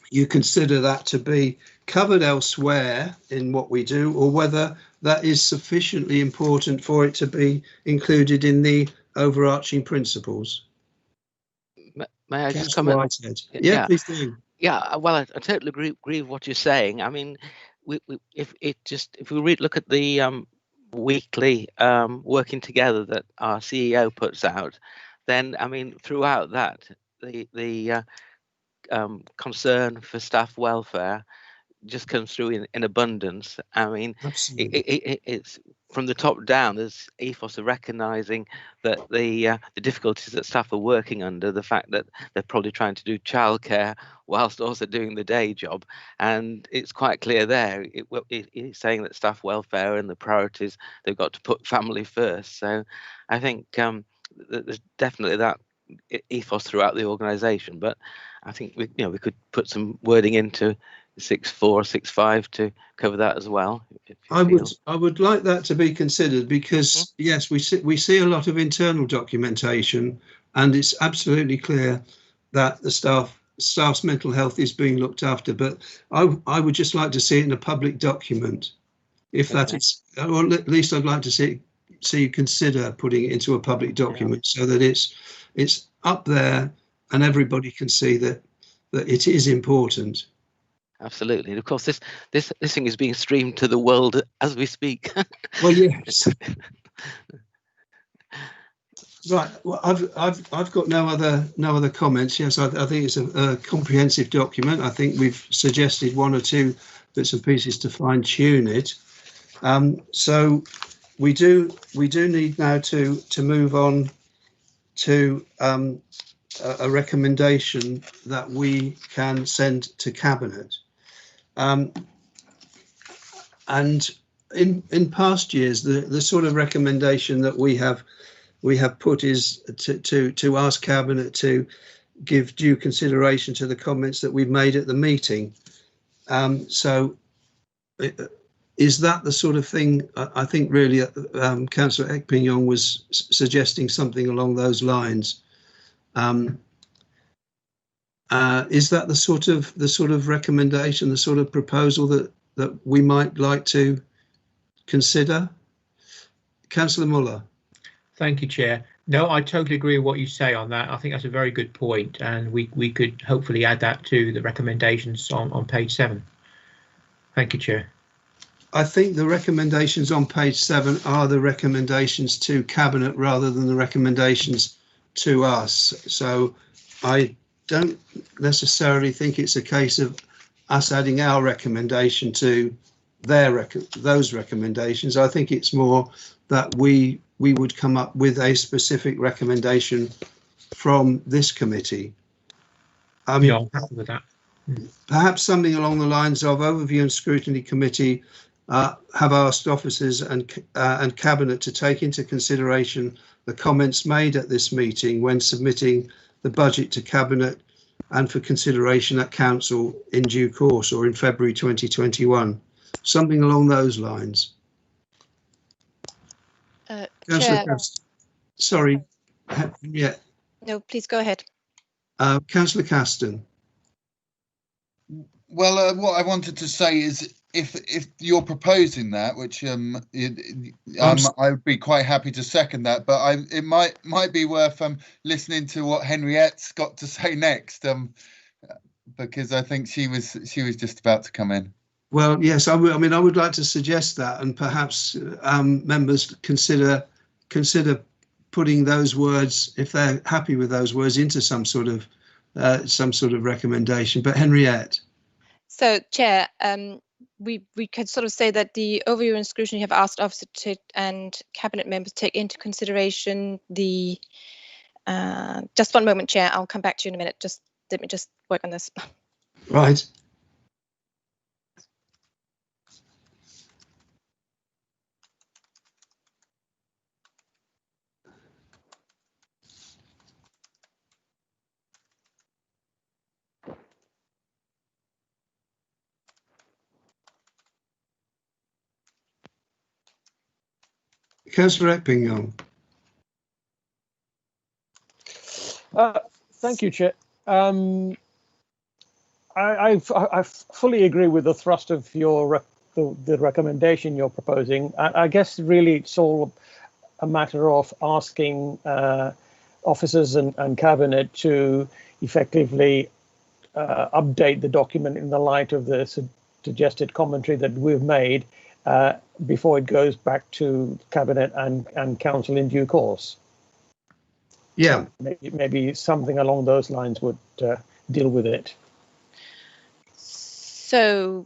you consider that to be covered elsewhere in what we do, or whether that is sufficiently important for it to be included in the overarching principles. May I just comment? Yeah, please do. Yeah, well, I totally agree with what you're saying. I mean, if we look at the weekly working together that our CEO puts out, then I mean, throughout that, the concern for staff welfare just comes through in abundance. I mean, it's from the top down. There's ethos of recognising that the difficulties that staff are working under, the fact that they're probably trying to do childcare whilst also doing the day job, and it's quite clear there. It's saying that staff welfare and the priorities, they've got to put family first. So I think there's definitely that ethos throughout the organisation, but I think we could put some wording into 6.4, 6.5 to cover that as well. I would like that to be considered, because yes, we see a lot of internal documentation, and it's absolutely clear that the staff's mental health is being looked after. But I would just like to see it in a public document, if that is, or at least I'd like to see you consider putting it into a public document, so that it's up there and everybody can see that it is important. Absolutely, and of course this thing is being streamed to the world as we speak. Well, yes. Right. Well, I've got no other comments. Yes, I think it's a comprehensive document. I think we've suggested one or two bits and pieces to fine tune it. So we do need now to move on to a recommendation that we can send to Cabinet. And in past years, the sort of recommendation that we have put is to ask Cabinet to give due consideration to the comments that we've made at the meeting. So is that the sort of thing? I think really Councillor Ekping-Yong was suggesting something along those lines. Is that the sort of recommendation, the sort of proposal that we might like to consider? Councillor Muller. Thank you, Chair. No, I totally agree with what you say on that. I think that's a very good point, and we could hopefully add that to the recommendations on page 7. Thank you, Chair. I think the recommendations on page 7 are the recommendations to Cabinet rather than the recommendations to us. So I don't necessarily think it's a case of us adding our recommendation to those recommendations. I think it's more that we would come up with a specific recommendation from this committee. Yeah, I'm happy with that. Perhaps something along the lines of Overview and Scrutiny Committee have asked officers and Cabinet to take into consideration the comments made at this meeting when submitting the budget to Cabinet and for consideration at Council in due course or in February 2021. Something along those lines. Chair. Sorry, yeah. No, please go ahead. Councillor Caston. Well, what I wanted to say is, if you're proposing that, which I would be quite happy to second that, but it might be worth listening to what Henriette's got to say next, because I think she was just about to come in. Well, yes, I would like to suggest that, and perhaps members consider putting those words, if they're happy with those words, into some sort of recommendation. But Henriette. So, Chair, we could sort of say that the Overview and Scrutiny have asked officers and Cabinet members take into consideration the. Just one moment, Chair. I'll come back to you in a minute. Just let me just work on this. Right. Councillor Eppingham. Thank you, Chair. I fully agree with the thrust of your the recommendation you're proposing. I guess really it's all a matter of asking officers and Cabinet to effectively update the document in the light of the suggested commentary that we've made before it goes back to Cabinet and Council in due course. Yeah. Maybe something along those lines would deal with it. So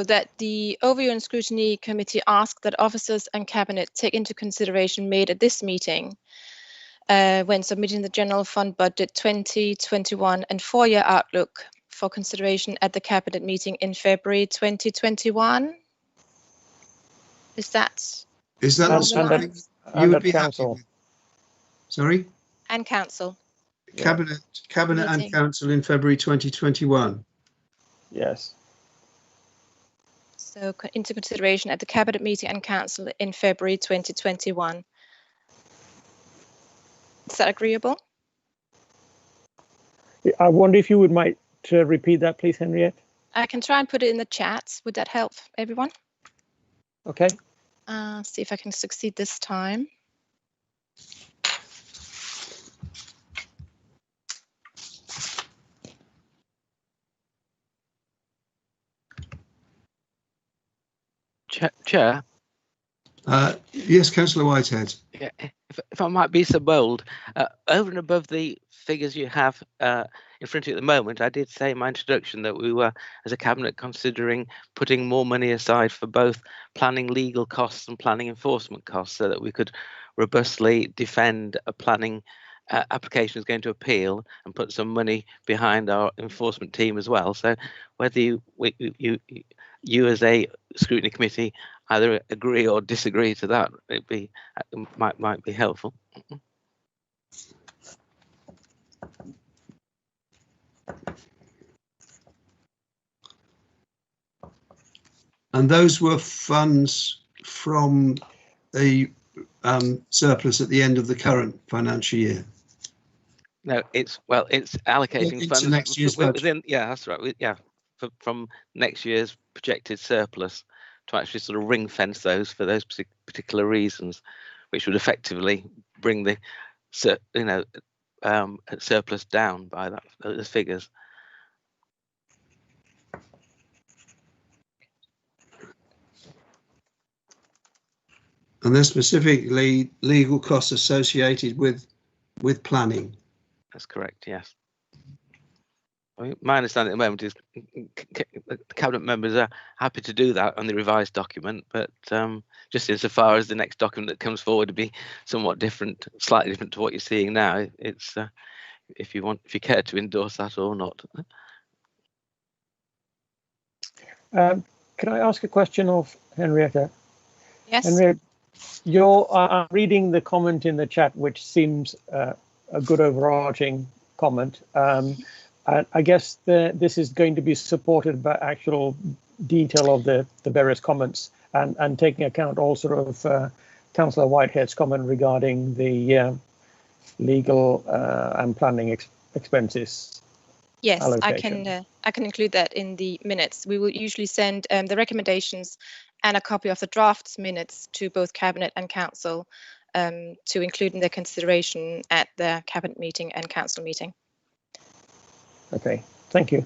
that the Overview and Scrutiny Committee asked that officers and Cabinet take into consideration made at this meeting when submitting the General Fund Budget 2021 and 4-year outlook for consideration at the Cabinet meeting in February 2021. Is that something you would be happy with? Sorry? And Council. Cabinet and Council in February 2021. Yes. So into consideration at the Cabinet meeting and Council in February 2021. Is that agreeable? I wonder if you would might repeat that, please, Henriette. I can try and put it in the chat. Would that help everyone? Okay. See if I can succeed this time. Chair. Yes, Councillor Whitehead. Yeah, if I might be so bold, over and above the figures you have in front of you at the moment, I did say in my introduction that we were, as a Cabinet, considering putting more money aside for both planning legal costs and planning enforcement costs, so that we could robustly defend a planning application is going to appeal and put some money behind our enforcement team as well. So whether you as a scrutiny committee either agree or disagree to that, might be helpful. And those were funds from the surplus at the end of the current financial year. No, it's allocating funds next year's budget. Yeah, that's right. From next year's projected surplus to actually sort of ring fence those for those particular reasons, which would effectively bring the surplus down by those figures. And they're specifically legal costs associated with planning. That's correct, yes. I mean, my understanding at the moment is Cabinet members are happy to do that on the revised document, but just insofar as the next document that comes forward to be somewhat different, slightly different to what you're seeing now, it's if you care to endorse that or not. Can I ask a question of Henrietta? Yes. Henrietta, I'm reading the comment in the chat, which seems a good overarching comment. And I guess this is going to be supported by actual detail of the various comments and taking account also of Councillor Whitehead's comment regarding the legal and planning expenses. Yes, allocation. I can include that in the minutes. We will usually send the recommendations and a copy of the drafts minutes to both Cabinet and Council to include in their consideration at the Cabinet meeting and Council meeting. Okay, thank you.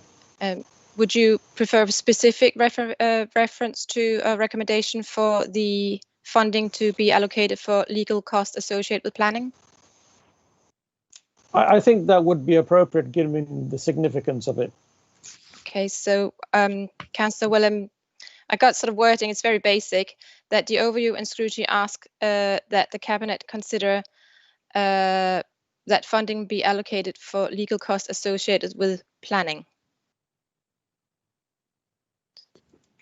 Would you prefer a specific reference to a recommendation for the funding to be allocated for legal costs associated with planning? I think that would be appropriate given the significance of it. Okay, so Councillor Willem, I got sort of wording, it's very basic, that the overview and scrutiny ask that the Cabinet consider that funding be allocated for legal costs associated with planning.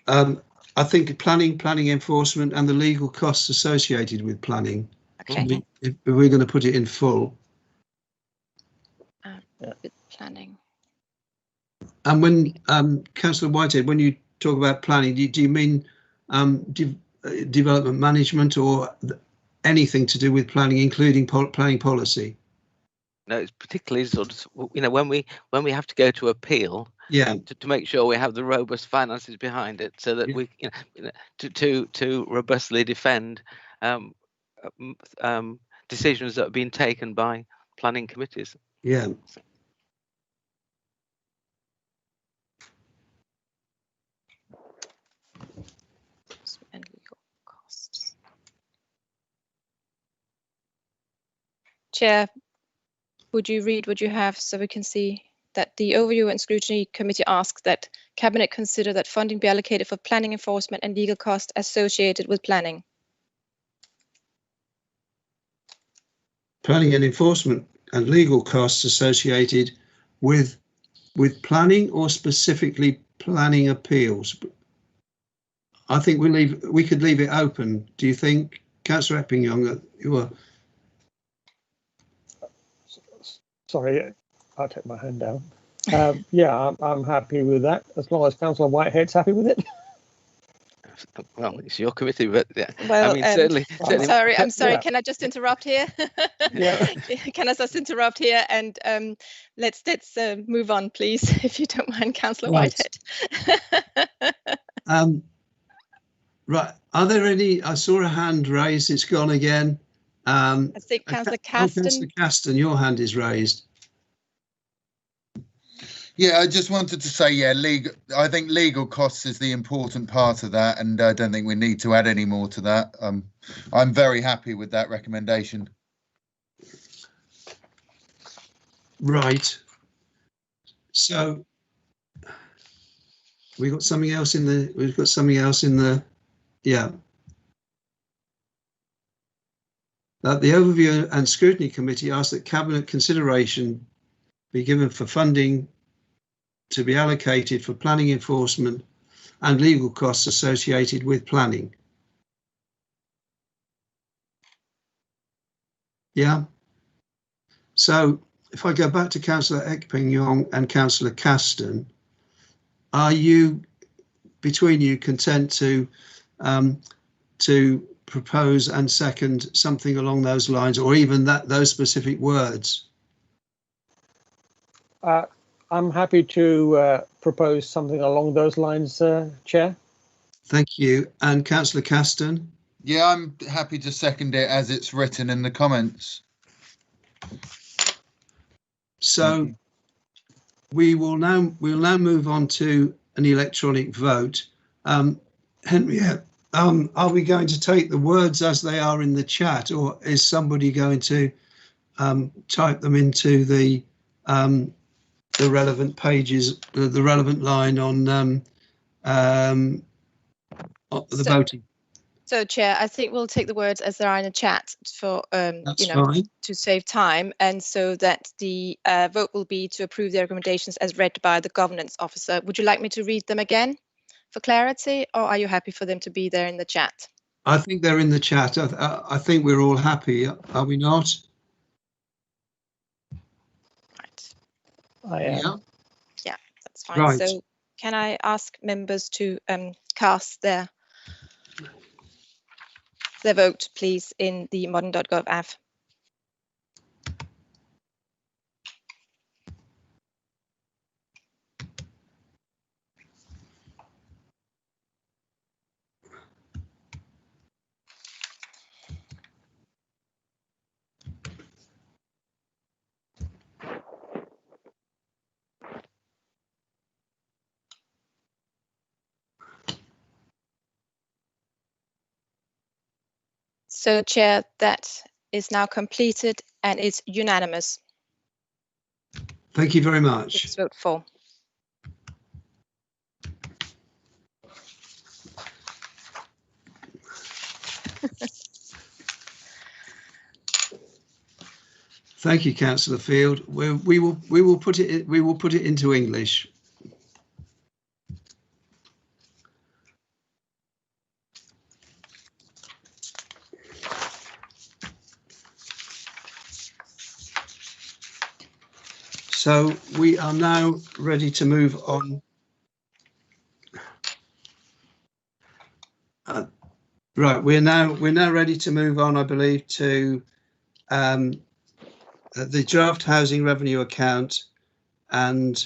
I think planning enforcement and the legal costs associated with planning. Okay. If we're going to put it in full. With planning. And when Councillor Whitehead, when you talk about planning, do you mean development management or anything to do with planning, including planning policy? No, it's particularly sort of, you know, when we have to go to appeal, yeah, to make sure we have the robust finances behind it, so that we, to robustly defend decisions that have been taken by planning committees. Yeah. And legal costs. Chair, would you read what you have so we can see that the Overview and Scrutiny Committee asks that Cabinet consider that funding be allocated for planning enforcement and legal costs associated with planning? Planning and enforcement and legal costs associated with planning, or specifically planning appeals? I think we could leave it open. Do you think, Councillor Epping-Young, that you were? Sorry, I'll take my hand down. Yeah, I'm happy with that, as long as Councillor Whitehead's happy with it. Well, it's your committee, but yeah. Well, I mean, certainly. I'm sorry. Yeah. Can I just interrupt here? Yeah. Can I just interrupt here and let's move on, please, if you don't mind, Councillor Whitehead. Right. Are there any? I saw a hand raised. It's gone again. I think Councillor Caston. Councillor Caston, your hand is raised. Yeah, I just wanted to say, yeah, I think legal costs is the important part of that, and I don't think we need to add any more to that. I'm very happy with that recommendation. Right. So we've got something else in the. Yeah. That the Overview and Scrutiny Committee asks that Cabinet consideration be given for funding to be allocated for planning enforcement and legal costs associated with planning. Yeah. So if I go back to Councillor Epping-Young and Councillor Caston, are you, between you, content to propose and second something along those lines, or even those specific words? I'm happy to propose something along those lines, Chair. Thank you. And Councillor Caston? Yeah, I'm happy to second it as it's written in the comments. So we'll now move on to an electronic vote. Henriette, are we going to take the words as they are in the chat, or is somebody going to type them into the relevant pages, the relevant line on the voting? So, Chair, I think we'll take the words as they are in the chat for fine. To save time, and so that the vote will be to approve the recommendations as read by the governance officer. Would you like me to read them again? for clarity, or are you happy for them to be there in the chat? I think they're in the chat. I think we're all happy, are we not? Right. I am. Yeah. Yeah, that's fine. Right. So can I ask members to cast their vote, please, in the modern.gov app? So, Chair, that is now completed and it's unanimous. Thank you very much. Please vote for. Thank you, Councillor Field. We will put it into English. So we are now ready to move on. Right, we're now ready to move on, I believe, to the draft housing revenue account and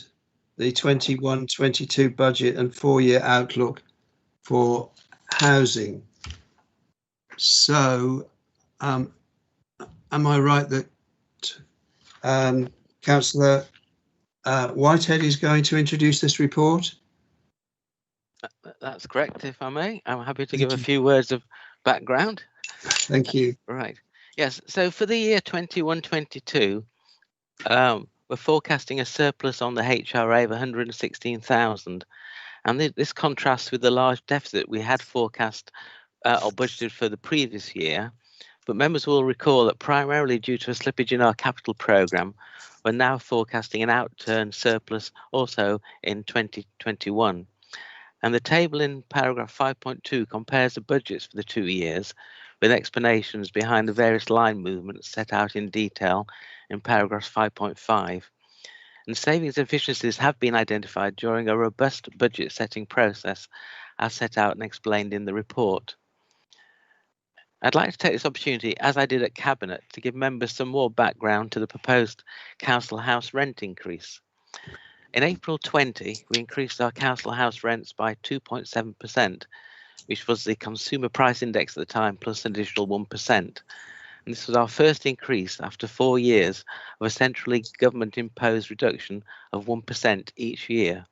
the 21-22 budget and 4-year outlook for housing. So, am I right that Councillor Whitehead is going to introduce this report? That's correct, if I may. I'm happy to give a few words of background. Thank you. Right. Yes. So for the year 21-22, we're forecasting a surplus on the HRA of 116,000, and this contrasts with the large deficit we had forecast or budgeted for the previous year. But members will recall that primarily due to a slippage in our capital programme, we're now forecasting an outturn surplus also in 2021. And the table in paragraph 5.2 compares the budgets for the 2 years with explanations behind the various line movements set out in detail in paragraph 5.5. And savings and efficiencies have been identified during a robust budget setting process as set out and explained in the report. I'd like to take this opportunity, as I did at Cabinet, to give members some more background to the proposed council house rent increase. In April 20, we increased our council house rents by 2.7%, which was the consumer price index at the time, plus an additional 1%. And this was our first increase after 4 years of a centrally government-imposed reduction of 1% each year.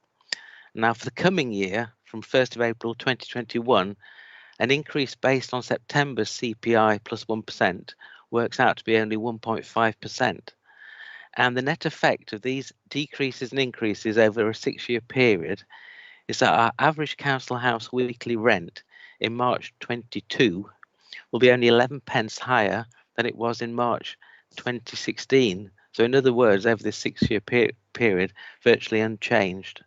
Now, for the coming year, from 1st of April 2021, an increase based on September's CPI plus 1% works out to be only 1.5%. And the net effect of these decreases and increases over a 6-year period is that our average council house weekly rent in March 22 will be only 11 pence higher than it was in March 2016. So in other words, over this 6-year period, virtually unchanged.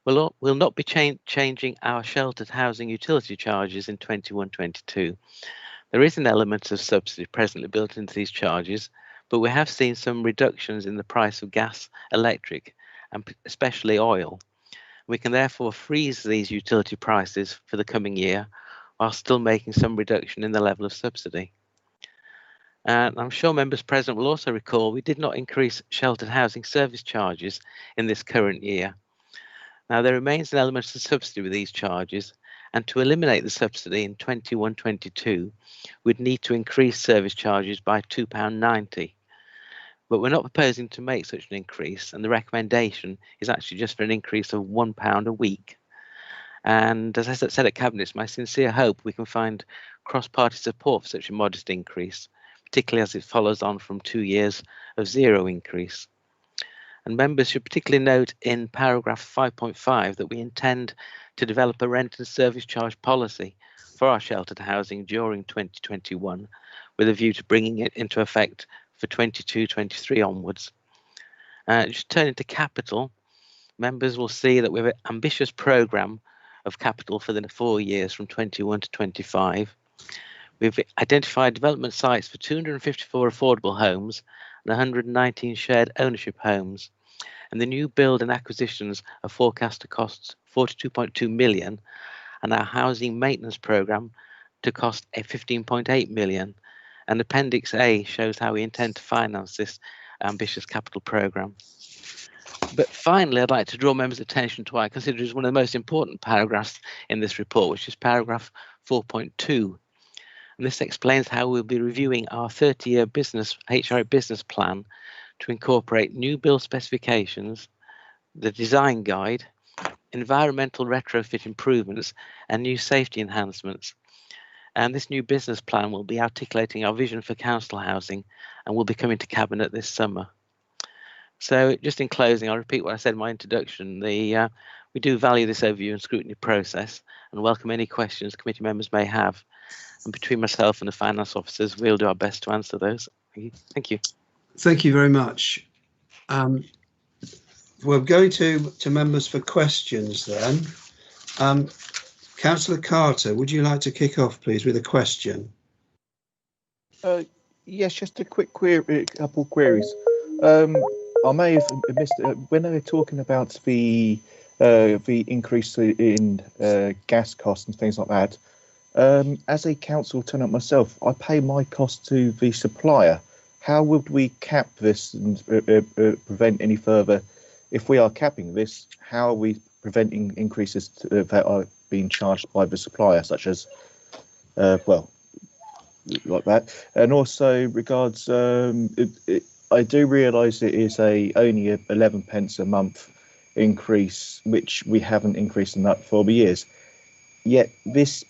We'll not be changing our sheltered housing utility charges in 21-22. There is an element of subsidy presently built into these charges, but we have seen some reductions in the price of gas, electric, and especially oil. We can therefore freeze these utility prices for the coming year while still making some reduction in the level of subsidy. And I'm sure members present will also recall we did not increase sheltered housing service charges in this current year. Now, there remains an element of subsidy with these charges, and to eliminate the subsidy in 21-22, we'd need to increase service charges by £2.90. But we're not proposing to make such an increase, and the recommendation is actually just for an increase of £1 a week. And as I said at Cabinet, it's my sincere hope we can find cross-party support for such a modest increase, particularly as it follows on from 2 years of zero increase. And members should particularly note in paragraph 5.5 that we intend to develop a rent and service charge policy for our sheltered housing during 2021, with a view to bringing it into effect for 22-23 onwards. Just turning to capital, members will see that we have an ambitious programme of capital for the 4 years from 21 to 25. We've identified development sites for 254 affordable homes and 119 shared ownership homes. And the new build and acquisitions are forecast to cost 42.2 million, and our housing maintenance programme to cost 15.8 million. And Appendix A shows how we intend to finance this ambitious capital programme. But finally, I'd like to draw members' attention to what I consider as one of the most important paragraphs in this report, which is paragraph 4.2. And this explains how we'll be reviewing our 30-year HRA business plan to incorporate new build specifications, the design guide, environmental retrofit improvements, and new safety enhancements. And this new business plan will be articulating our vision for council housing and will be coming to Cabinet this summer. So just in closing, I'll repeat what I said in my introduction. We do value this overview and scrutiny process and welcome any questions committee members may have. And between myself and the finance officers, we'll do our best to answer those. Thank you. Thank you very much. We're going to members for questions then. Councillor Carter, would you like to kick off, please, with a question? Yes, just a quick query, a couple of queries. I may have missed when they were talking about the increase in gas costs and things like that. As a council tenant myself, I pay my cost to the supplier. How would we cap this and prevent any further? If we are capping this, how are we preventing increases that are being charged by the supplier, such as, well, like that? And also regards, I do realise it is only a 11 pence a month increase, which we haven't increased in that for the years. Yet this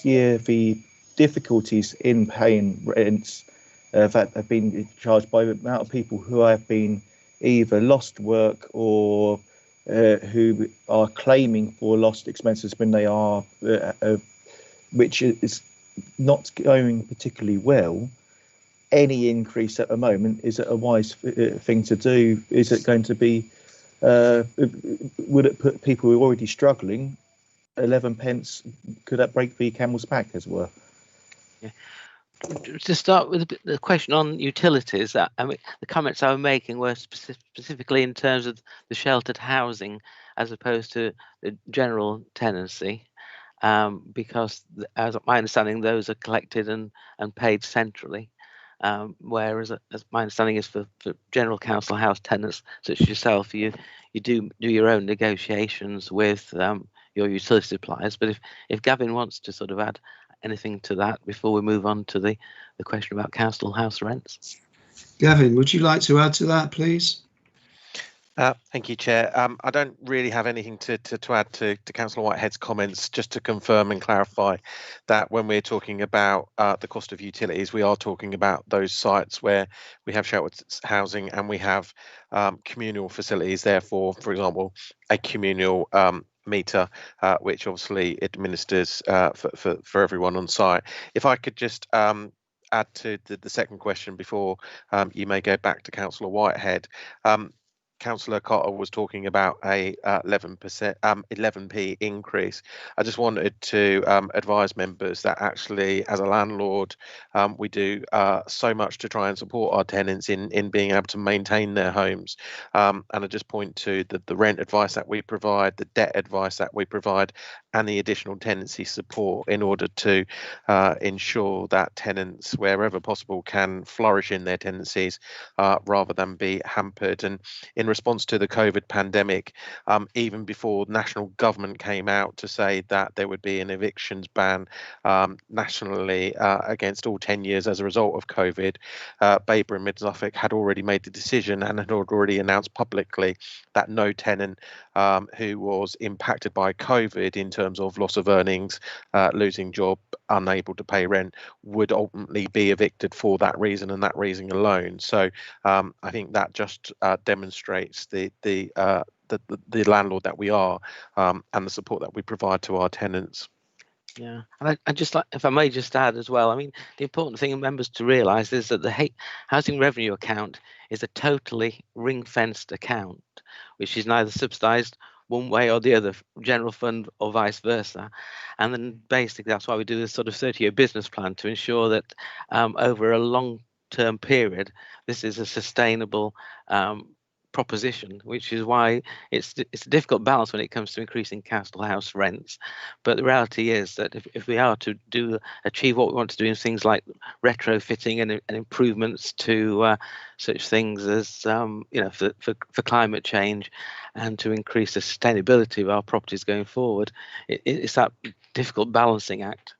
year, the difficulties in paying rents that have been charged by the amount of people who have been either lost work or who are claiming for lost expenses when they are, which is not going particularly well. Any increase at the moment, is it a wise thing to do? Is it going to be, would it put people who are already struggling, 11 pence, could that break the camel's back, as it were? Yeah. To start with the question on utilities, I mean, the comments I was making were specifically in terms of the sheltered housing as opposed to the general tenancy, because as my understanding, those are collected and paid centrally, whereas as my understanding is for general council house tenants such as yourself, you do your own negotiations with your utility suppliers. But if Gavin wants to sort of add anything to that before we move on to the question about council house rents. Gavin, would you like to add to that, please? Thank you, Chair. I don't really have anything to add to Councillor Whitehead's comments, just to confirm and clarify that when we're talking about the cost of utilities, we are talking about those sites where we have sheltered housing and we have communal facilities, therefore, for example, a communal meter, which obviously administers for everyone on site. If I could just add to the second question before you may go back to Councillor Whitehead. Councillor Cotter was talking about a 11p increase. I just wanted to advise members that actually, as a landlord, we do so much to try and support our tenants in being able to maintain their homes. And I just point to the rent advice that we provide, the debt advice that we provide, and the additional tenancy support in order to ensure that tenants, wherever possible, can flourish in their tenancies rather than be hampered. And in response to the COVID pandemic, even before national government came out to say that there would be an evictions ban nationally against all tenures as a result of COVID, Babergh and Mid Suffolk had already made the decision and had already announced publicly that no tenant who was impacted by COVID in terms of loss of earnings, losing job, unable to pay rent, would ultimately be evicted for that reason and that reason alone. So I think that just demonstrates the landlord that we are and the support that we provide to our tenants. Yeah, and I just like, if I may just add as well, I mean, the important thing for members to realise is that the housing revenue account is a totally ring-fenced account, which is neither subsidised one way or the other, general fund or vice versa. And then basically that's why we do this sort of 30-year business plan, to ensure that over a long-term period, this is a sustainable proposition, which is why it's a difficult balance when it comes to increasing council house rents. But the reality is that if we are to achieve what we want to do in things like retrofitting and improvements to such things as for climate change, and to increase the sustainability of our properties going forward, it's that difficult balancing act.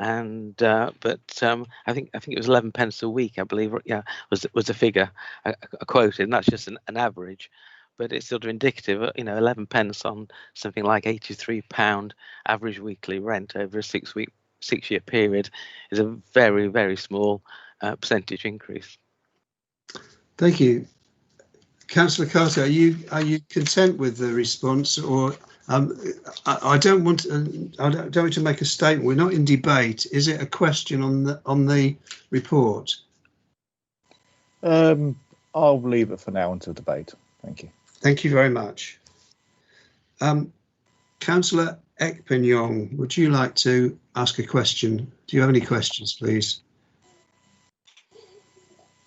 And but I think it was 11 pence a week, I believe, was the figure I quoted, and that's just an average, but it's sort of indicative. 11 pence on something like £83 average weekly rent over a 6-year period is a very, very small percentage increase. Thank you. Councillor Carter, are you content with the response, or I don't want to make a statement. We're not in debate. Is it a question on the report? I'll leave it for now until debate. Thank you. Thank you very much. Councillor Ekpenyong, would you like to ask a question? Do you have any questions, please?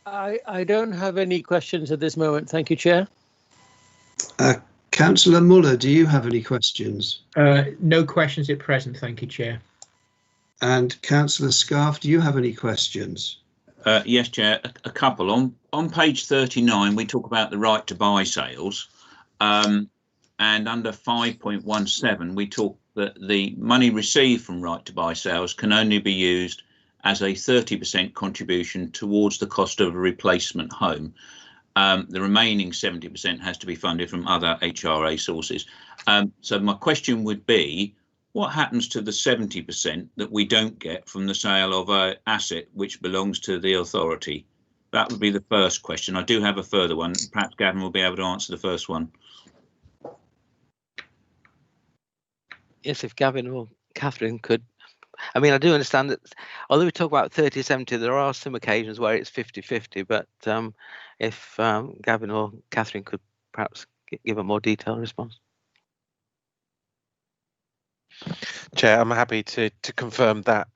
I don't have any questions at this moment. Thank you, Chair. Councillor Muller, do you have any questions? No questions at present, thank you, Chair. And Councillor Scarf, do you have any questions? Yes, Chair, a couple. On page 39, we talk about the right to buy sales, and under 5.17, we talk that the money received from right to buy sales can only be used as a 30% contribution towards the cost of a replacement home. The remaining 70% has to be funded from other HRA sources. So my question would be, what happens to the 70% that we don't get from the sale of an asset which belongs to the authority? That would be the first question. I do have a further one. Perhaps Gavin will be able to answer the first one. Yes, if Gavin or Catherine could. I mean, I do understand that although we talk about 30-70, there are some occasions where it's 50-50, but if Gavin or Catherine could perhaps give a more detailed response. Chair, I'm happy to confirm that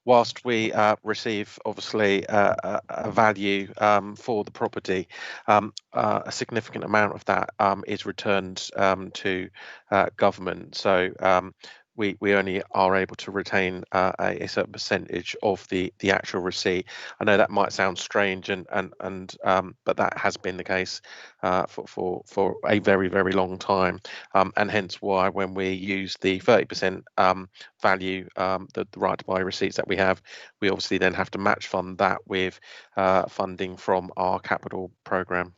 whilst we receive obviously a value for the property, a significant amount of that is returned to government. So we only are able to retain a certain percentage of the actual receipt. I know that might sound strange, but that has been the case for a very, very long time, and hence why when we use the 30% value, the right to buy receipts that we have, we obviously then have to match fund that with funding from our capital programme.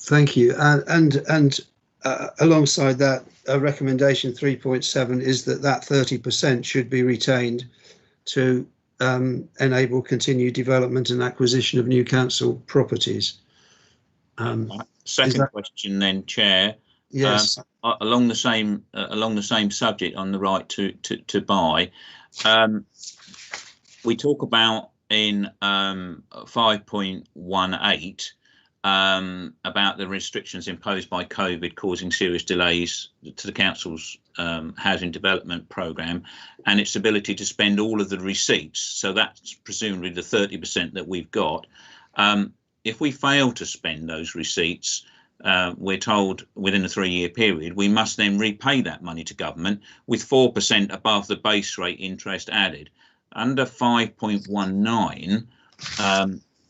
Thank you. And alongside that, recommendation 3.7 is that 30% should be retained to enable continued development and acquisition of new council properties. Second question then, Chair. Yes. Along the same subject on the right to buy, we talk about in 5.18 about the restrictions imposed by COVID causing serious delays to the council's housing development programme and its ability to spend all of the receipts. So that's presumably the 30% that we've got. If we fail to spend those receipts, we're told within a 3-year period, we must then repay that money to government with 4% above the base rate interest added. Under 5.19,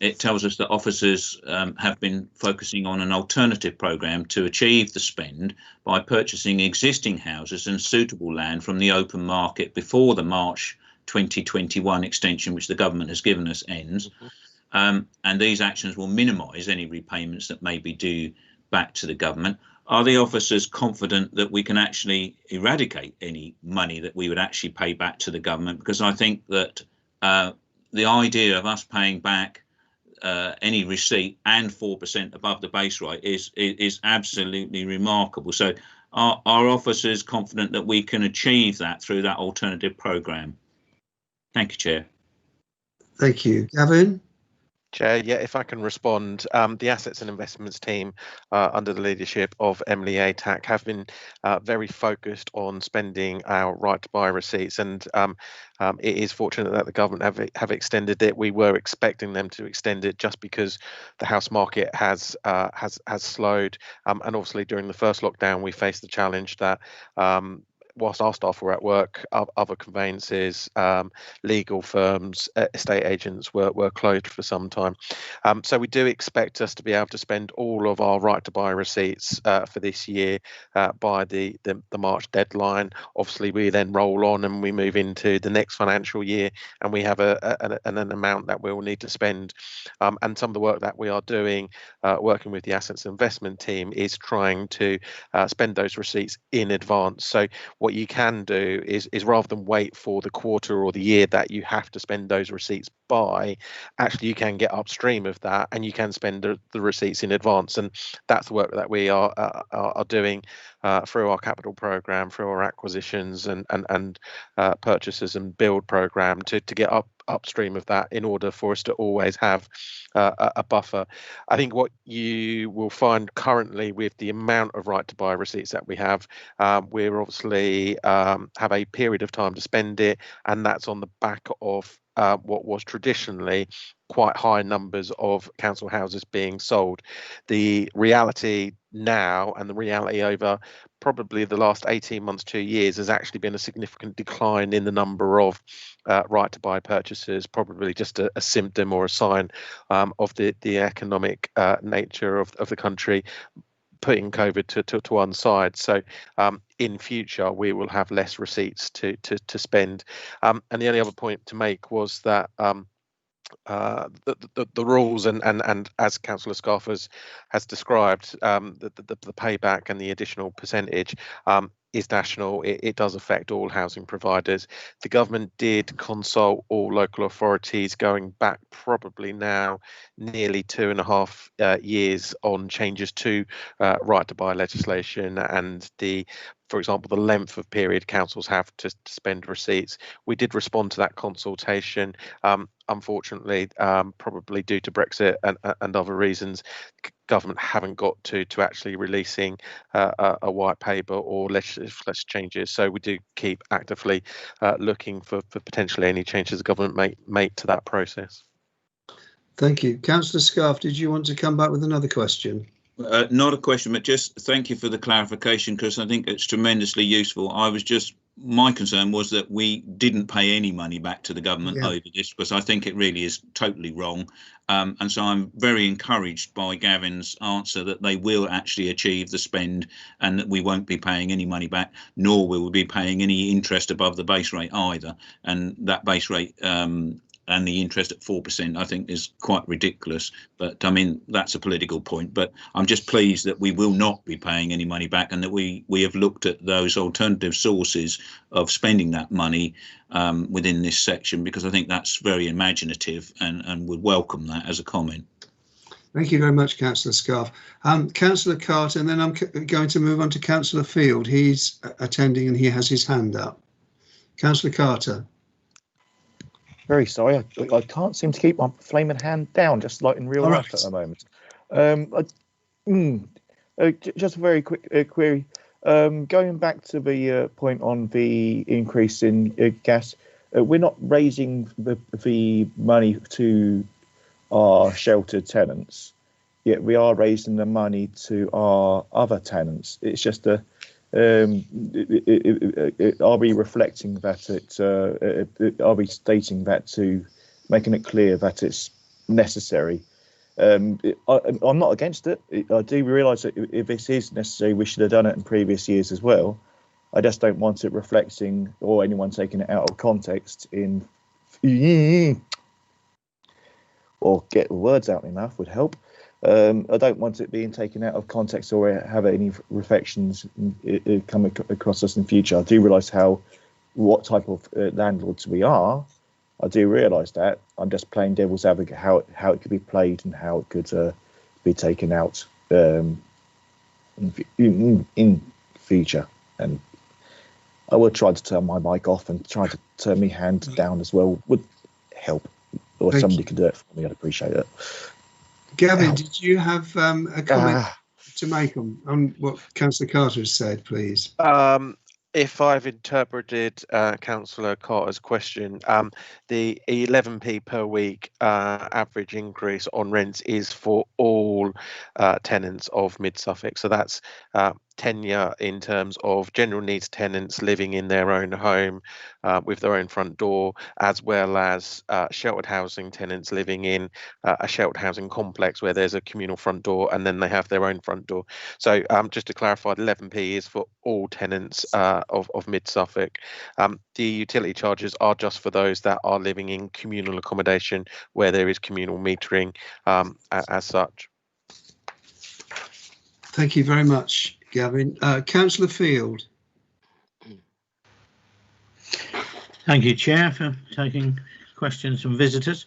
it tells us that officers have been focusing on an alternative programme to achieve the spend by purchasing existing houses and suitable land from the open market before the March 2021 extension, which the government has given us, ends. And these actions will minimise any repayments that may be due back to the government. Are the officers confident that we can actually eradicate any money that we would actually pay back to the government? Because I think that the idea of us paying back any receipt and 4% above the base rate is absolutely remarkable. So are officers confident that we can achieve that through that alternative programme? Thank you, Chair. Thank you. Gavin? Chair, yeah, if I can respond, the Assets and Investments team under the leadership of Emily Atack have been very focused on spending our right to buy receipts, and it is fortunate that the government have extended it. We were expecting them to extend it just because the house market has slowed, and obviously during the first lockdown we faced the challenge that whilst our staff were at work, other conveyances, legal firms, estate agents were closed for some time. So we do expect us to be able to spend all of our right to buy receipts for this year by the March deadline. Obviously, we then roll on and we move into the next financial year, and we have an amount that we will need to spend. And some of the work that we are doing, working with the Assets Investment team, is trying to spend those receipts in advance. So what you can do is rather than wait for the quarter or the year that you have to spend those receipts by, actually you can get upstream of that and you can spend the receipts in advance. And that's the work that we are doing through our capital program, through our acquisitions and purchases and build program to get upstream of that in order for us to always have a buffer. I think what you will find currently with the amount of right to buy receipts that we have, we're obviously have a period of time to spend it, and that's on the back of what was traditionally quite high numbers of council houses being sold. The reality now, and the reality over probably the last 18 months, 2 years, has actually been a significant decline in the number of right to buy purchases, probably just a symptom or a sign of the economic nature of the country, putting COVID to one side. So in future we will have less receipts to spend. And the only other point to make was that the rules and as Councillor Scarf has described, the payback and the additional percentage is national. It does affect all housing providers. The government did consult all local authorities going back probably now nearly 2.5 years on changes to right to buy legislation and for example, the length of period councils have to spend receipts. We did respond to that consultation. Unfortunately, probably due to Brexit and other reasons, government haven't got to actually releasing a white paper or legislative changes. So we do keep actively looking for potentially any changes the government may make to that process. Thank you. Councillor Scarf, did you want to come back with another question? Not a question, but just thank you for the clarification, because I think it's tremendously useful. My concern was that we didn't pay any money back to the government over this, because I think it really is totally wrong. And so I'm very encouraged by Gavin's answer that they will actually achieve the spend and that we won't be paying any money back, nor will we be paying any interest above the base rate either. And that base rate and the interest at 4%, I think, is quite ridiculous. But I mean, that's a political point. But I'm just pleased that we will not be paying any money back, and that we have looked at those alternative sources of spending that money within this section, because I think that's very imaginative and would welcome that as a comment. Thank you very much, Councillor Scarf. Councillor Carter, and then I'm going to move on to Councillor Field. He's attending and he has his hand up. Councillor Carter. Very sorry, I can't seem to keep my flaming hand down, just like in real life at the moment. Just a very quick query. Going back to the point on the increase in gas, we're not raising the money to our sheltered tenants, yet we are raising the money to our other tenants. It's just are we reflecting that are we stating that to making it clear that it's necessary? I'm not against it. I do realise that if this is necessary, we should have done it in previous years as well. I just don't want it reflecting or anyone taking it out of context or get the words out enough would help. I don't want it being taken out of context or have any reflections come across us in future. I do realise what type of landlords we are. I do realise that. I'm just playing devil's advocate how it could be played and how it could be taken out in future. And I would try to turn my mic off and try to turn my hand down as well. Would help. or Thank somebody you. could do it for me, I'd appreciate it. Gavin, did you have a comment to make on what Councillor Carter has said, please? If I've interpreted Councillor Carter's question, the 11p per week average increase on rents is for all tenants of Mid Suffolk. So that's tenure in terms of general needs tenants living in their own home with their own front door, as well as sheltered housing tenants living in a sheltered housing complex where there's a communal front door and then they have their own front door. So just to clarify, the 11p is for all tenants of Mid Suffolk. The utility charges are just for those that are living in communal accommodation where there is communal metering as such. Thank you very much, Gavin. Councillor Field. Thank you, Chair, for taking questions from visitors.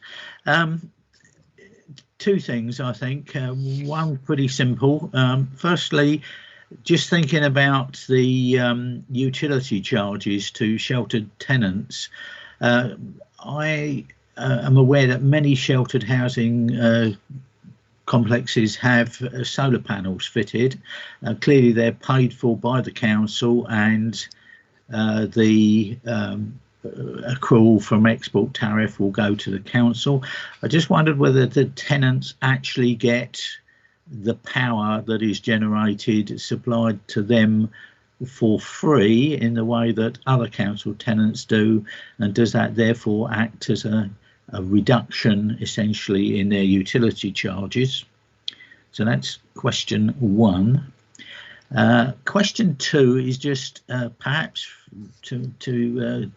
Two things, I think. One pretty simple. Firstly, just thinking about the utility charges to sheltered tenants. I am aware that many sheltered housing complexes have solar panels fitted. Clearly they're paid for by the council, and the accrual from export tariff will go to the council. I just wondered whether the tenants actually get the power that is generated supplied to them for free in the way that other council tenants do, and does that therefore act as a reduction essentially in their utility charges? So that's question one. Question two is just perhaps to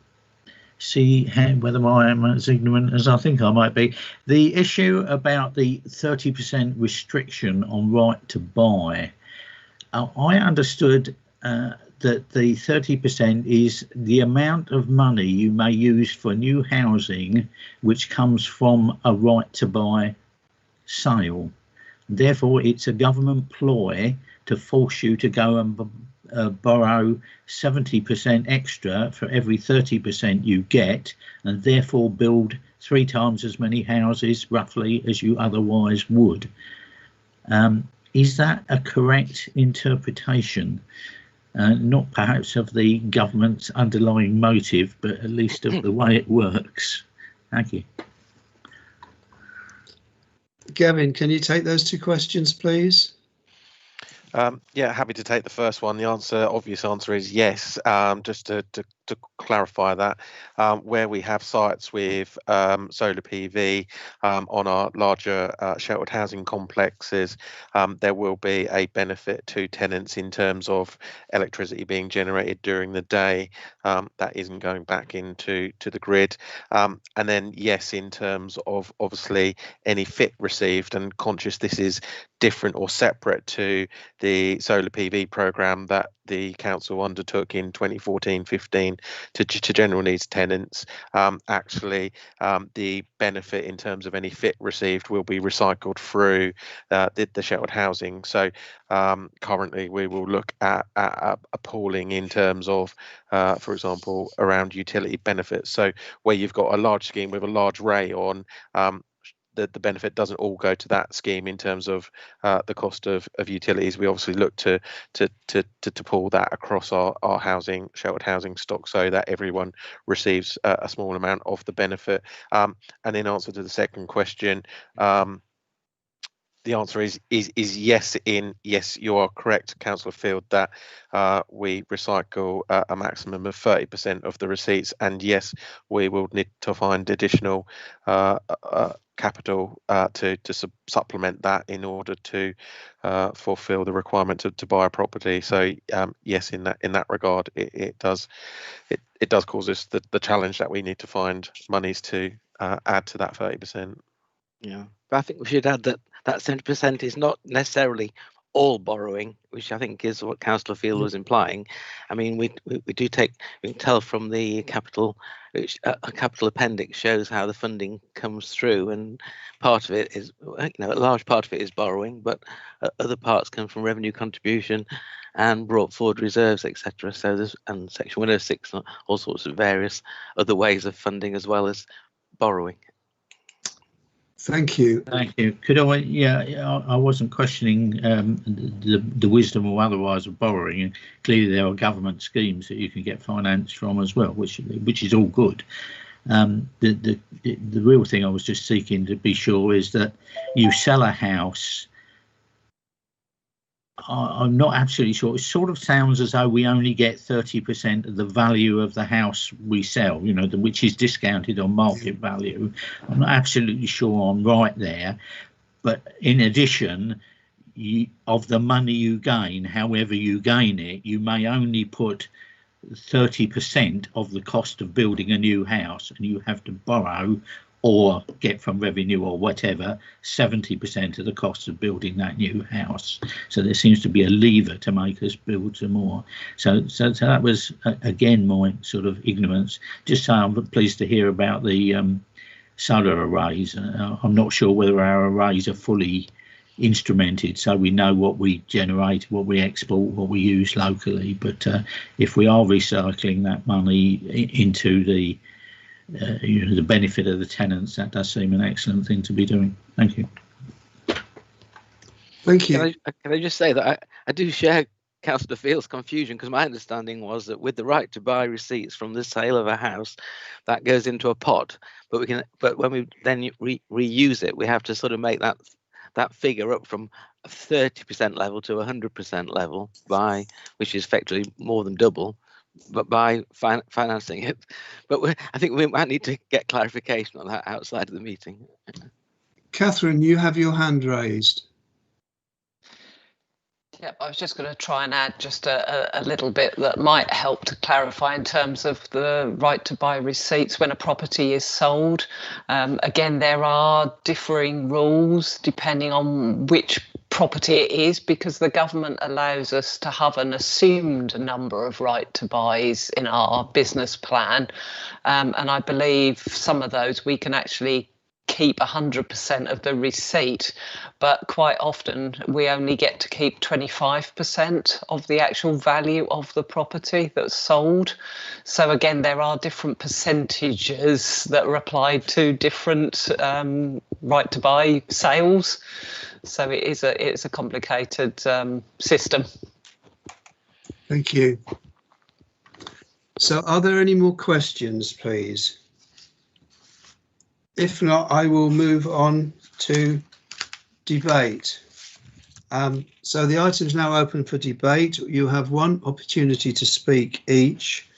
see whether I am as ignorant as I think I might be. The issue about the 30% restriction on right to buy. I understood that the 30% is the amount of money you may use for new housing which comes from a right to buy sale. Therefore, it's a government ploy to force you to go and borrow 70% extra for every 30% you get, and therefore build 3 times as many houses roughly as you otherwise would. Is that a correct interpretation? Not perhaps of the government's underlying motive, but at least of the way it works. Thank you. Gavin, can you take those two questions, please? Yeah, happy to take the first one. The obvious answer is yes. Just to clarify that, where we have sites with solar PV on our larger sheltered housing complexes, there will be a benefit to tenants in terms of electricity being generated during the day that isn't going back into the grid. And then yes, in terms of obviously any FIT received, and conscious this is different or separate to the solar PV programme that the council undertook in 2014-15 to general needs tenants. Actually, the benefit in terms of any FIT received will be recycled through the sheltered housing. So currently we will look at a pooling in terms of, for example, around utility benefits. So where you've got a large scheme with a large ray on, the benefit doesn't all go to that scheme in terms of the cost of utilities. We obviously look to pool that across our sheltered housing stock so that everyone receives a small amount of the benefit. And in answer to the second question, the answer is yes. Yes, you are correct, Councillor Field, that we recycle a maximum of 30% of the receipts, and yes, we will need to find additional capital to supplement that in order to fulfil the requirement to buy a property. So yes, in that regard, it does cause us the challenge that we need to find monies to add to that 30%. Yeah, but I think we should add that 70% is not necessarily all borrowing, which I think is what Councillor Field was implying. I mean, we can tell from the capital, which a capital appendix shows how the funding comes through, and part of it is, a large part of it is borrowing, but other parts come from revenue contribution and brought forward reserves, etc. So there's, and Section 106, all sorts of various other ways of funding as well as borrowing. Thank you. Thank you. Could I? Yeah, I wasn't questioning the wisdom or otherwise of borrowing. Clearly, there are government schemes that you can get finance from as well, which is all good. The real thing I was just seeking to be sure is that you sell a house. I'm not absolutely sure. It sort of sounds as though we only get 30% of the value of the house we sell, you know, which is discounted on market value. I'm not absolutely sure I'm right there. But in addition, of the money you gain, however you gain it, you may only put 30% of the cost of building a new house, and you have to borrow or get from revenue or whatever 70% of the cost of building that new house. So there seems to be a lever to make us build some more. So that was again my sort of ignorance. Just so I'm pleased to hear about the solar arrays. I'm not sure whether our arrays are fully instrumented, so we know what we generate, what we export, what we use locally. But if we are recycling that money into the the benefit of the tenants, that does seem an excellent thing to be doing. Thank you. Thank you. Can I just say that I do share Councillor Field's confusion, because my understanding was that with the right to buy receipts from the sale of a house, that goes into a pot, but when we then reuse it, we have to sort of make that figure up from a 30% level to 100% level which is effectively more than double, but by financing it. But I think we might need to get clarification on that outside of the meeting. Catherine, you have your hand raised. Yep, I was just going to try and add just a little bit that might help to clarify in terms of the right to buy receipts when a property is sold. Again, there are differing rules depending on which property it is, because the government allows us to have an assumed number of right to buys in our business plan. And I believe some of those we can actually keep 100% of the receipt, but quite often we only get to keep 25% of the actual value of the property that's sold. So again, there are different percentages that are applied to different right to buy sales. So it's a complicated system. Thank you. So are there any more questions, please? If not, I will move on to debate. So the item is now open for debate. You have one opportunity to speak each,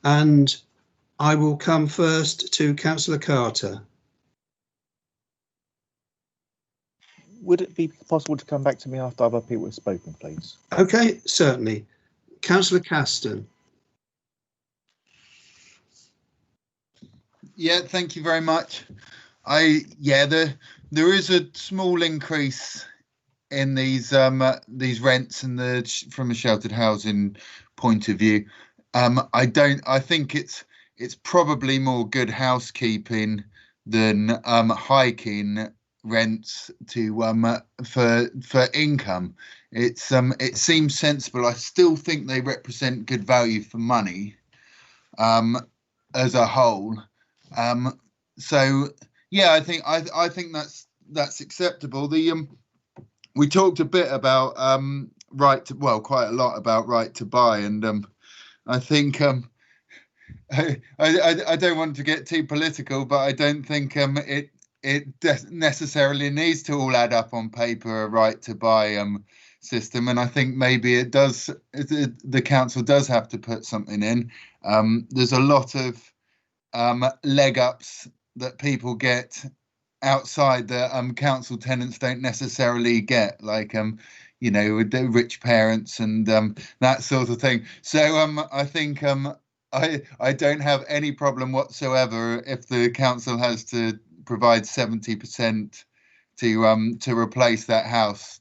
and I will come first to Councillor Carter. Would it be possible to come back to me after other people have spoken, please? Okay, certainly. Councillor Caston. Yeah, thank you very much. There is a small increase in these rents and from a sheltered housing point of view. I think it's probably more good housekeeping than hiking rents to for income. It seems sensible. I still think they represent good value for money as a whole. So yeah, I think that's acceptable. We talked a bit about quite a lot about right to buy, and I think I don't want to get too political, but I don't think it necessarily needs to all add up on paper, a right to buy system, and I think maybe it does. The council does have to put something in. There's a lot of leg ups that people get outside that council tenants don't necessarily get, like with the rich parents and that sort of thing. So I think I don't have any problem whatsoever if the council has to provide 70% to replace that house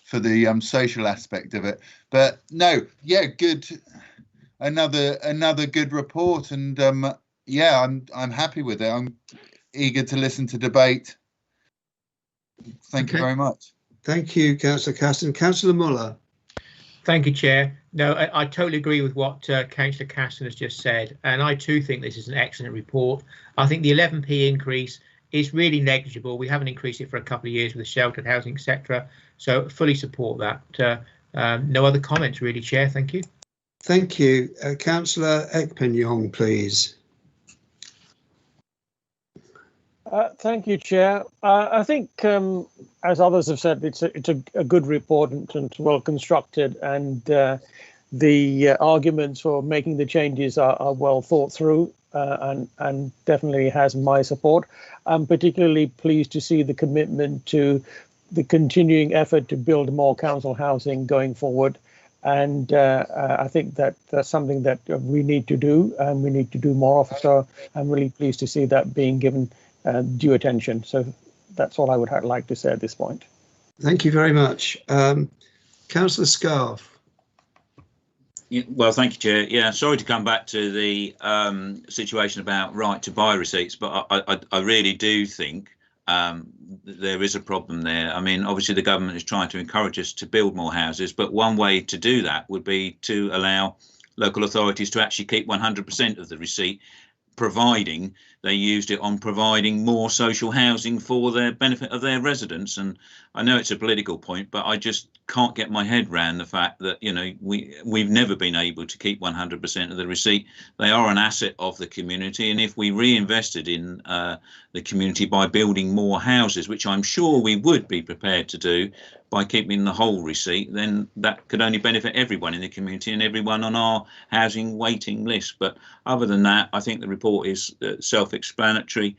for the social aspect of it. But no, yeah, good. Another good report, and yeah, I'm happy with it. I'm eager to listen to debate. Thank you very much. Thank you, Councillor Caston. Councillor Muller. Thank you, Chair. No, I totally agree with what Councillor Caston has just said, and I too think this is an excellent report. I think the 11p increase is really negligible. We haven't increased it for a couple of years with the sheltered housing, etc. So fully support that. No other comments really, Chair. Thank you. Thank you. Councillor Ekpenyong, please. Thank you, Chair. I think, as others have said, it's a good report and well constructed, and the arguments for making the changes are well thought through, and definitely has my support. I'm particularly pleased to see the commitment to the continuing effort to build more council housing going forward. And I think that that's something that we need to do, and we need to do more of. So I'm really pleased to see that being given due attention. So that's all I would like to say at this point. Thank you very much. Councillor Scarf. Well, thank you, Chair. Yeah, sorry to come back to the situation about right to buy receipts, but I really do think there is a problem there. I mean, obviously the government is trying to encourage us to build more houses, but one way to do that would be to allow local authorities to actually keep 100% of the receipt, providing they used it on providing more social housing for the benefit of their residents. And I know it's a political point, but I just can't get my head around the fact that, you know, we've never been able to keep 100% of the receipt. They are an asset of the community, and if we reinvested in the community by building more houses, which I'm sure we would be prepared to do by keeping the whole receipt, then that could only benefit everyone in the community and everyone on our housing waiting list. But other than that, I think the report is self-explanatory.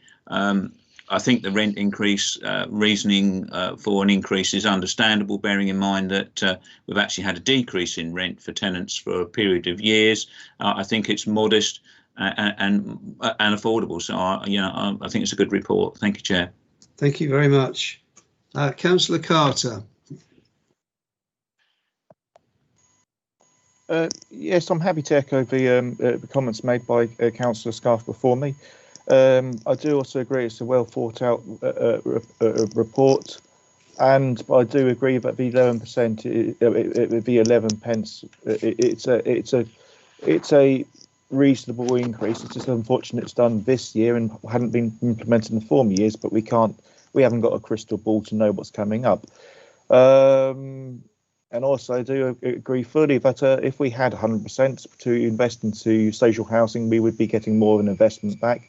I think the rent increase reasoning for an increase is understandable, bearing in mind that we've actually had a decrease in rent for tenants for a period of years. I think it's modest and affordable. So, I think it's a good report. Thank you, Chair. Thank you very much. Councillor Carter. Yes, I'm happy to echo the comments made by Councillor Scarf before me. I do also agree it's a well thought out report, and I do agree that the 11% it would be 11 pence. It's a reasonable increase. It's just unfortunate it's done this year and hadn't been implemented in the former years, but we haven't got a crystal ball to know what's coming up. And also I do agree fully that if we had 100% to invest into social housing, we would be getting more of an investment back,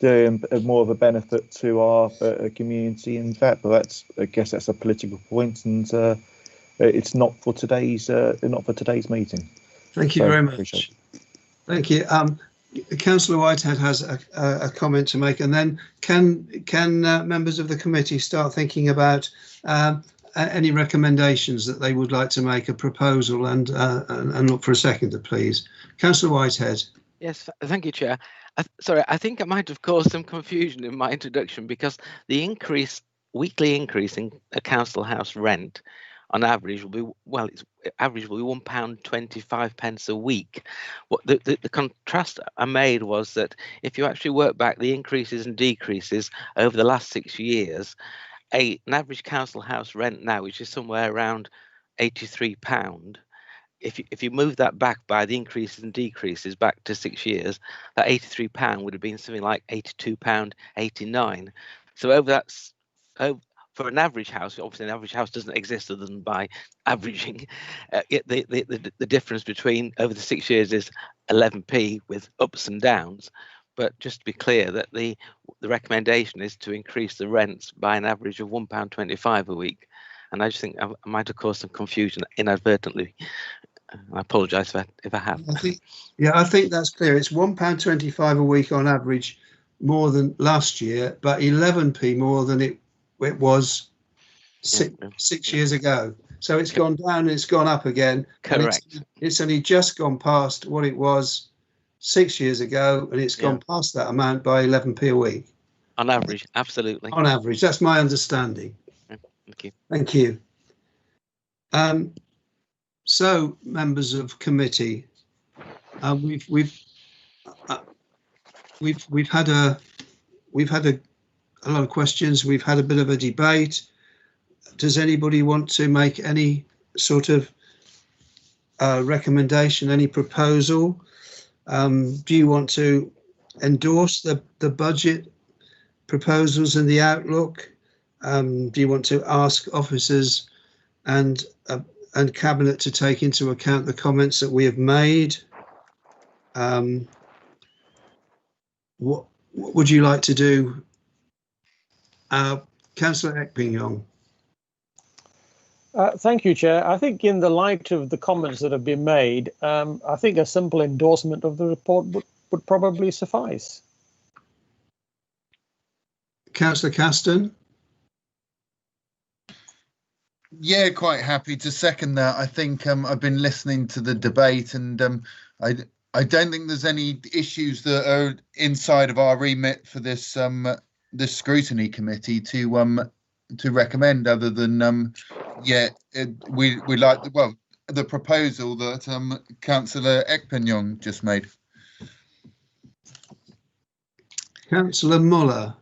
doing more of a benefit to our community. In fact, but I guess that's a political point, and it's not for today's meeting. Thank you very much. Thank you. Councillor Whitehead has a comment to make, and then can members of the committee start thinking about any recommendations that they would like to make, a proposal, and look for a seconder, please. Councillor Whitehead. Yes, thank you, Chair. Sorry, I think I might have caused some confusion in my introduction, because the weekly increase in a council house rent on average will be, well, average will be £1.25 a week. What the contrast I made was that if you actually work back the increases and decreases over the last 6 years, an average council house rent now, which is somewhere around £83, if you move that back by the increases and decreases back to 6 years, that £83 would have been something like £82.89. So for an average house, obviously an average house doesn't exist other than by averaging. The difference between over the 6 years is 11p with ups and downs. But just to be clear, that the recommendation is to increase the rents by an average of £1.25 a week. And I just think I might have caused some confusion inadvertently. I apologise if I have. I think that's clear. It's £1.25 a week on average, more than last year, but 11p more than it was six years ago. So it's gone down and it's gone up again. Correct. It's only just gone past what it was 6 years ago, and it's gone past that amount by 11p a week. On average, absolutely. On average, that's my understanding. Thank you. Thank you. So, members of committee, we've had a lot of questions. We've had a bit of a debate. Does anybody want to make any sort of recommendation, any proposal? Do you want to endorse the budget proposals and the outlook? Do you want to ask officers and Cabinet to take into account the comments that we have made? What would you like to do? Councillor Ekping-Yong. Thank you, Chair. I think in the light of the comments that have been made, I think a simple endorsement of the report would probably suffice. Councillor Caston. Yeah, quite happy to second that. I think I've been listening to the debate, and I don't think there's any issues that are inside of our remit for this this scrutiny committee to recommend, other than we like the proposal that Councillor Ekping-Yong just made. Councillor Muller.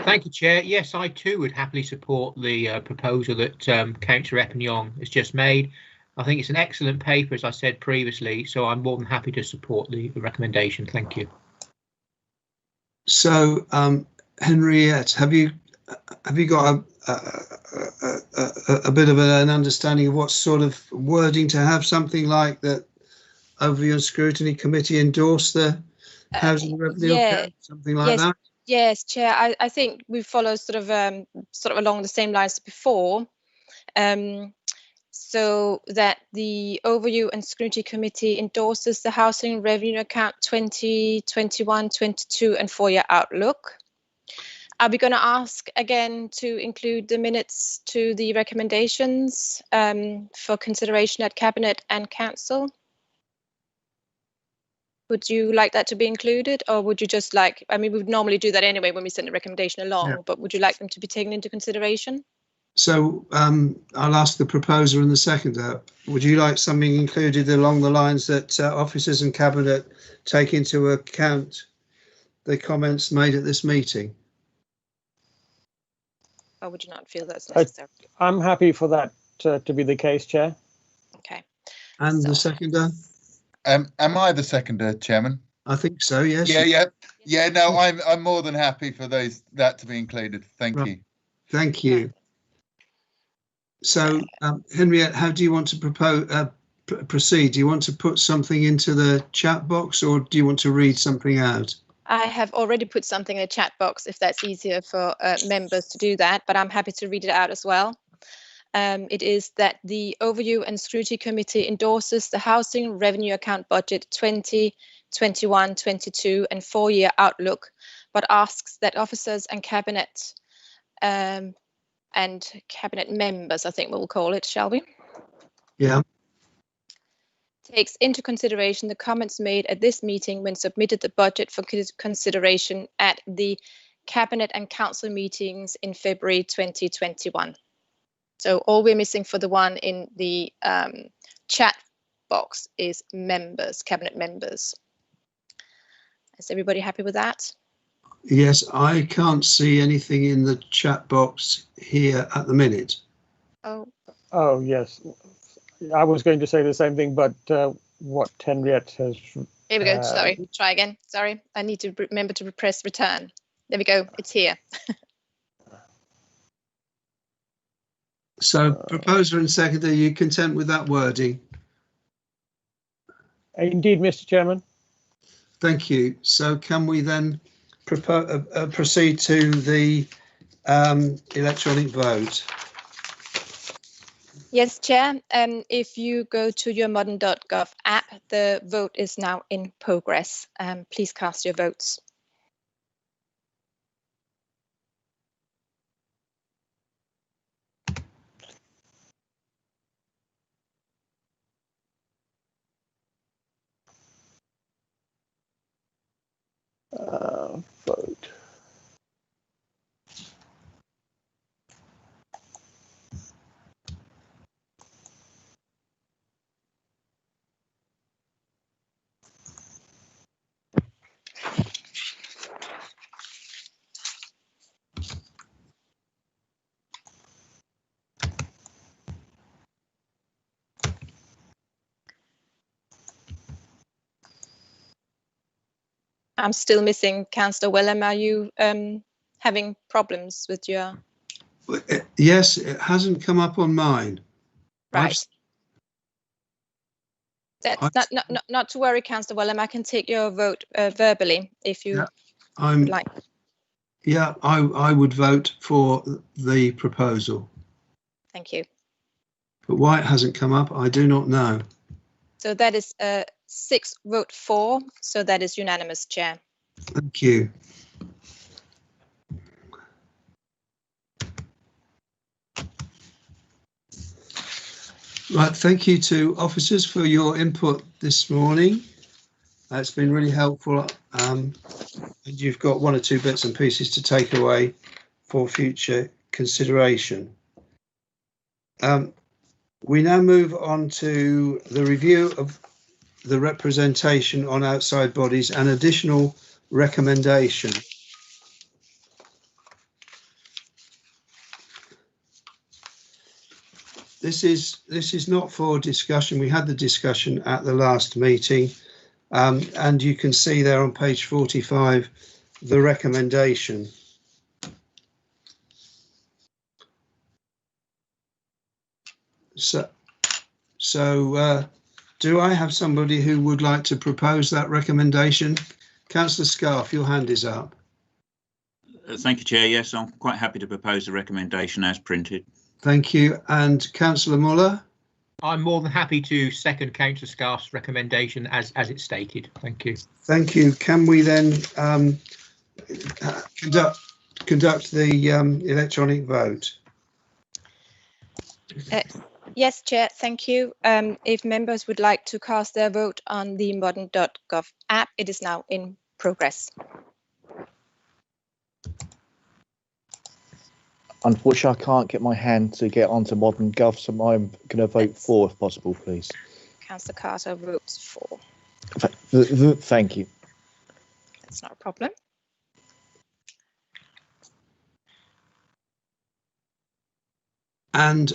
Thank you, Chair. Yes, I too would happily support the proposal that Councillor Ekping-Yong has just made. I think it's an excellent paper, as I said previously, so I'm more than happy to support the recommendation. Thank you. So, Henriette, have you got a bit of an understanding of what sort of wording to have? Something like that, Overview and Scrutiny Committee endorse the Housing Revenue Account, something like that? Yes, Chair. I think we follow sort of along the same lines before, so that the Overview and Scrutiny Committee endorses the Housing Revenue Account 2021, 22 and 4-year outlook. Are we going to ask again to include the minutes to the recommendations for consideration at Cabinet and Council? Would you like that to be included, or would you just like, I mean, we would normally do that anyway when we send the recommendation along, but would you like them to be taken into consideration? So I'll ask the proposer and the seconder. Would you like something included along the lines that officers and Cabinet take into account the comments made at this meeting? Or would you not feel that's necessary? I'm happy for that to be the case, Chair. Okay. And the seconder? Am I the seconder, Chairman? I think so, yes. Yeah. No, I'm more than happy for that to be included. Thank you. Thank you. So, Henriette, how do you want to proceed? Do you want to put something into the chat box, or do you want to read something out? I have already put something in the chat box if that's easier for members to do that, but I'm happy to read it out as well. It is that the Overview and Scrutiny Committee endorses the Housing Revenue Account Budget 2021, 22 and 4-year outlook, but asks that officers and Cabinet members, I think we'll call it, shall we? Yeah. Takes into consideration the comments made at this meeting when submitted the budget for consideration at the Cabinet and Council meetings in February 2021. So all we're missing for the one in the chat box is members, Cabinet members. Is everybody happy with that? Yes, I can't see anything in the chat box here at the minute. Oh, yes. I was going to say the same thing, but what Henriette has... Here we go. Sorry, try again. Sorry, I need to remember to press return. There we go. It's here. So, proposer and seconder, are you content with that wording? Indeed, Mr. Chairman. Thank you. So, can we then proceed to the electronic vote? Yes, Chair. If you go to your modern.gov app, the vote is now in progress. Please cast your votes. Vote. I'm still missing Councillor Wellham. Are you having problems with your? Yes, it hasn't come up on mine. Right. That's not to worry, Councillor Wellham. I can take your vote verbally if you would like. Yeah, I would vote for the proposal. Thank you. But why it hasn't come up, I do not know. So that is 6 vote for, so that is unanimous, Chair. Thank you. Right, thank you to officers for your input this morning. That's been really helpful. And you've got 1 or 2 bits and pieces to take away for future consideration. We now move on to the review of the representation on outside bodies and additional recommendation. This is not for discussion. We had the discussion at the last meeting, and you can see there on page 45 the recommendation. So do I have somebody who would like to propose that recommendation? Councillor Scarf, your hand is up. Thank you, Chair. Yes, I'm quite happy to propose the recommendation as printed. Thank you. And Councillor Muller? I'm more than happy to second Councillor Scarf's recommendation as it's stated. Thank you. Thank you. Can we then conduct the electronic vote? Yes, Chair, thank you. If members would like to cast their vote on the modern.gov app, it is now in progress. Unfortunately, I can't get my hand to get onto Modern Gov, so I'm going to vote for, if possible, please. Councillor Carter votes for. Thank you. That's not a problem. And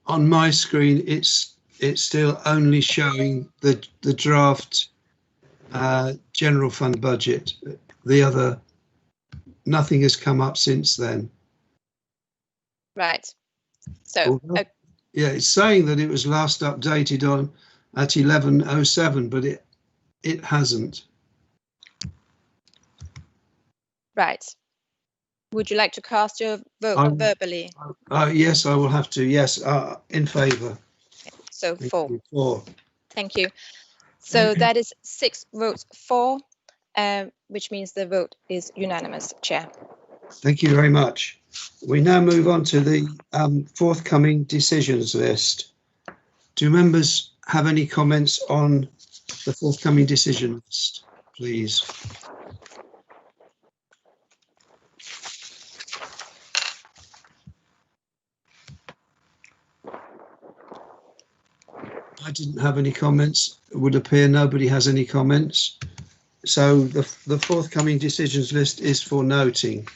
on my screen, it's still only showing the draft general fund budget. Nothing has come up since then. Right. So yeah, it's saying that it was last updated at 11:07, but it hasn't. Right. Would you like to cast your vote verbally? Yes, I will have to. Yes, in favour. So for. For. Thank you. So that is 6 votes for, which means the vote is unanimous, Chair. Thank you very much. We now move on to the forthcoming decisions list. Do members have any comments on the forthcoming decision list, please? I didn't have any comments. It would appear nobody has any comments. So the forthcoming decisions list is for noting.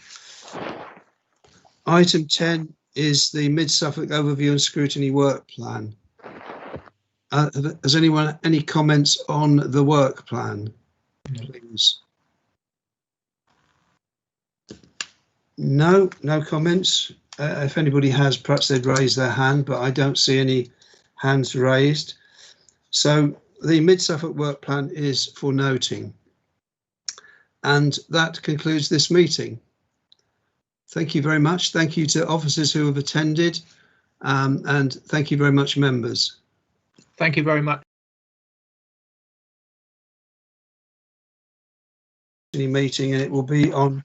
Item 10 is the Mid-Suffolk Overview and Scrutiny Work Plan. Has anyone any comments on the work plan, please? No comments. If anybody has, perhaps they'd raise their hand, but I don't see any hands raised. So the Mid-Suffolk Work Plan is for noting. And that concludes this meeting. Thank you very much. Thank you to officers who have attended, and thank you very much, members. Thank you very much. Meeting, and it will be on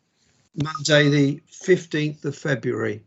Monday, the 15th of February.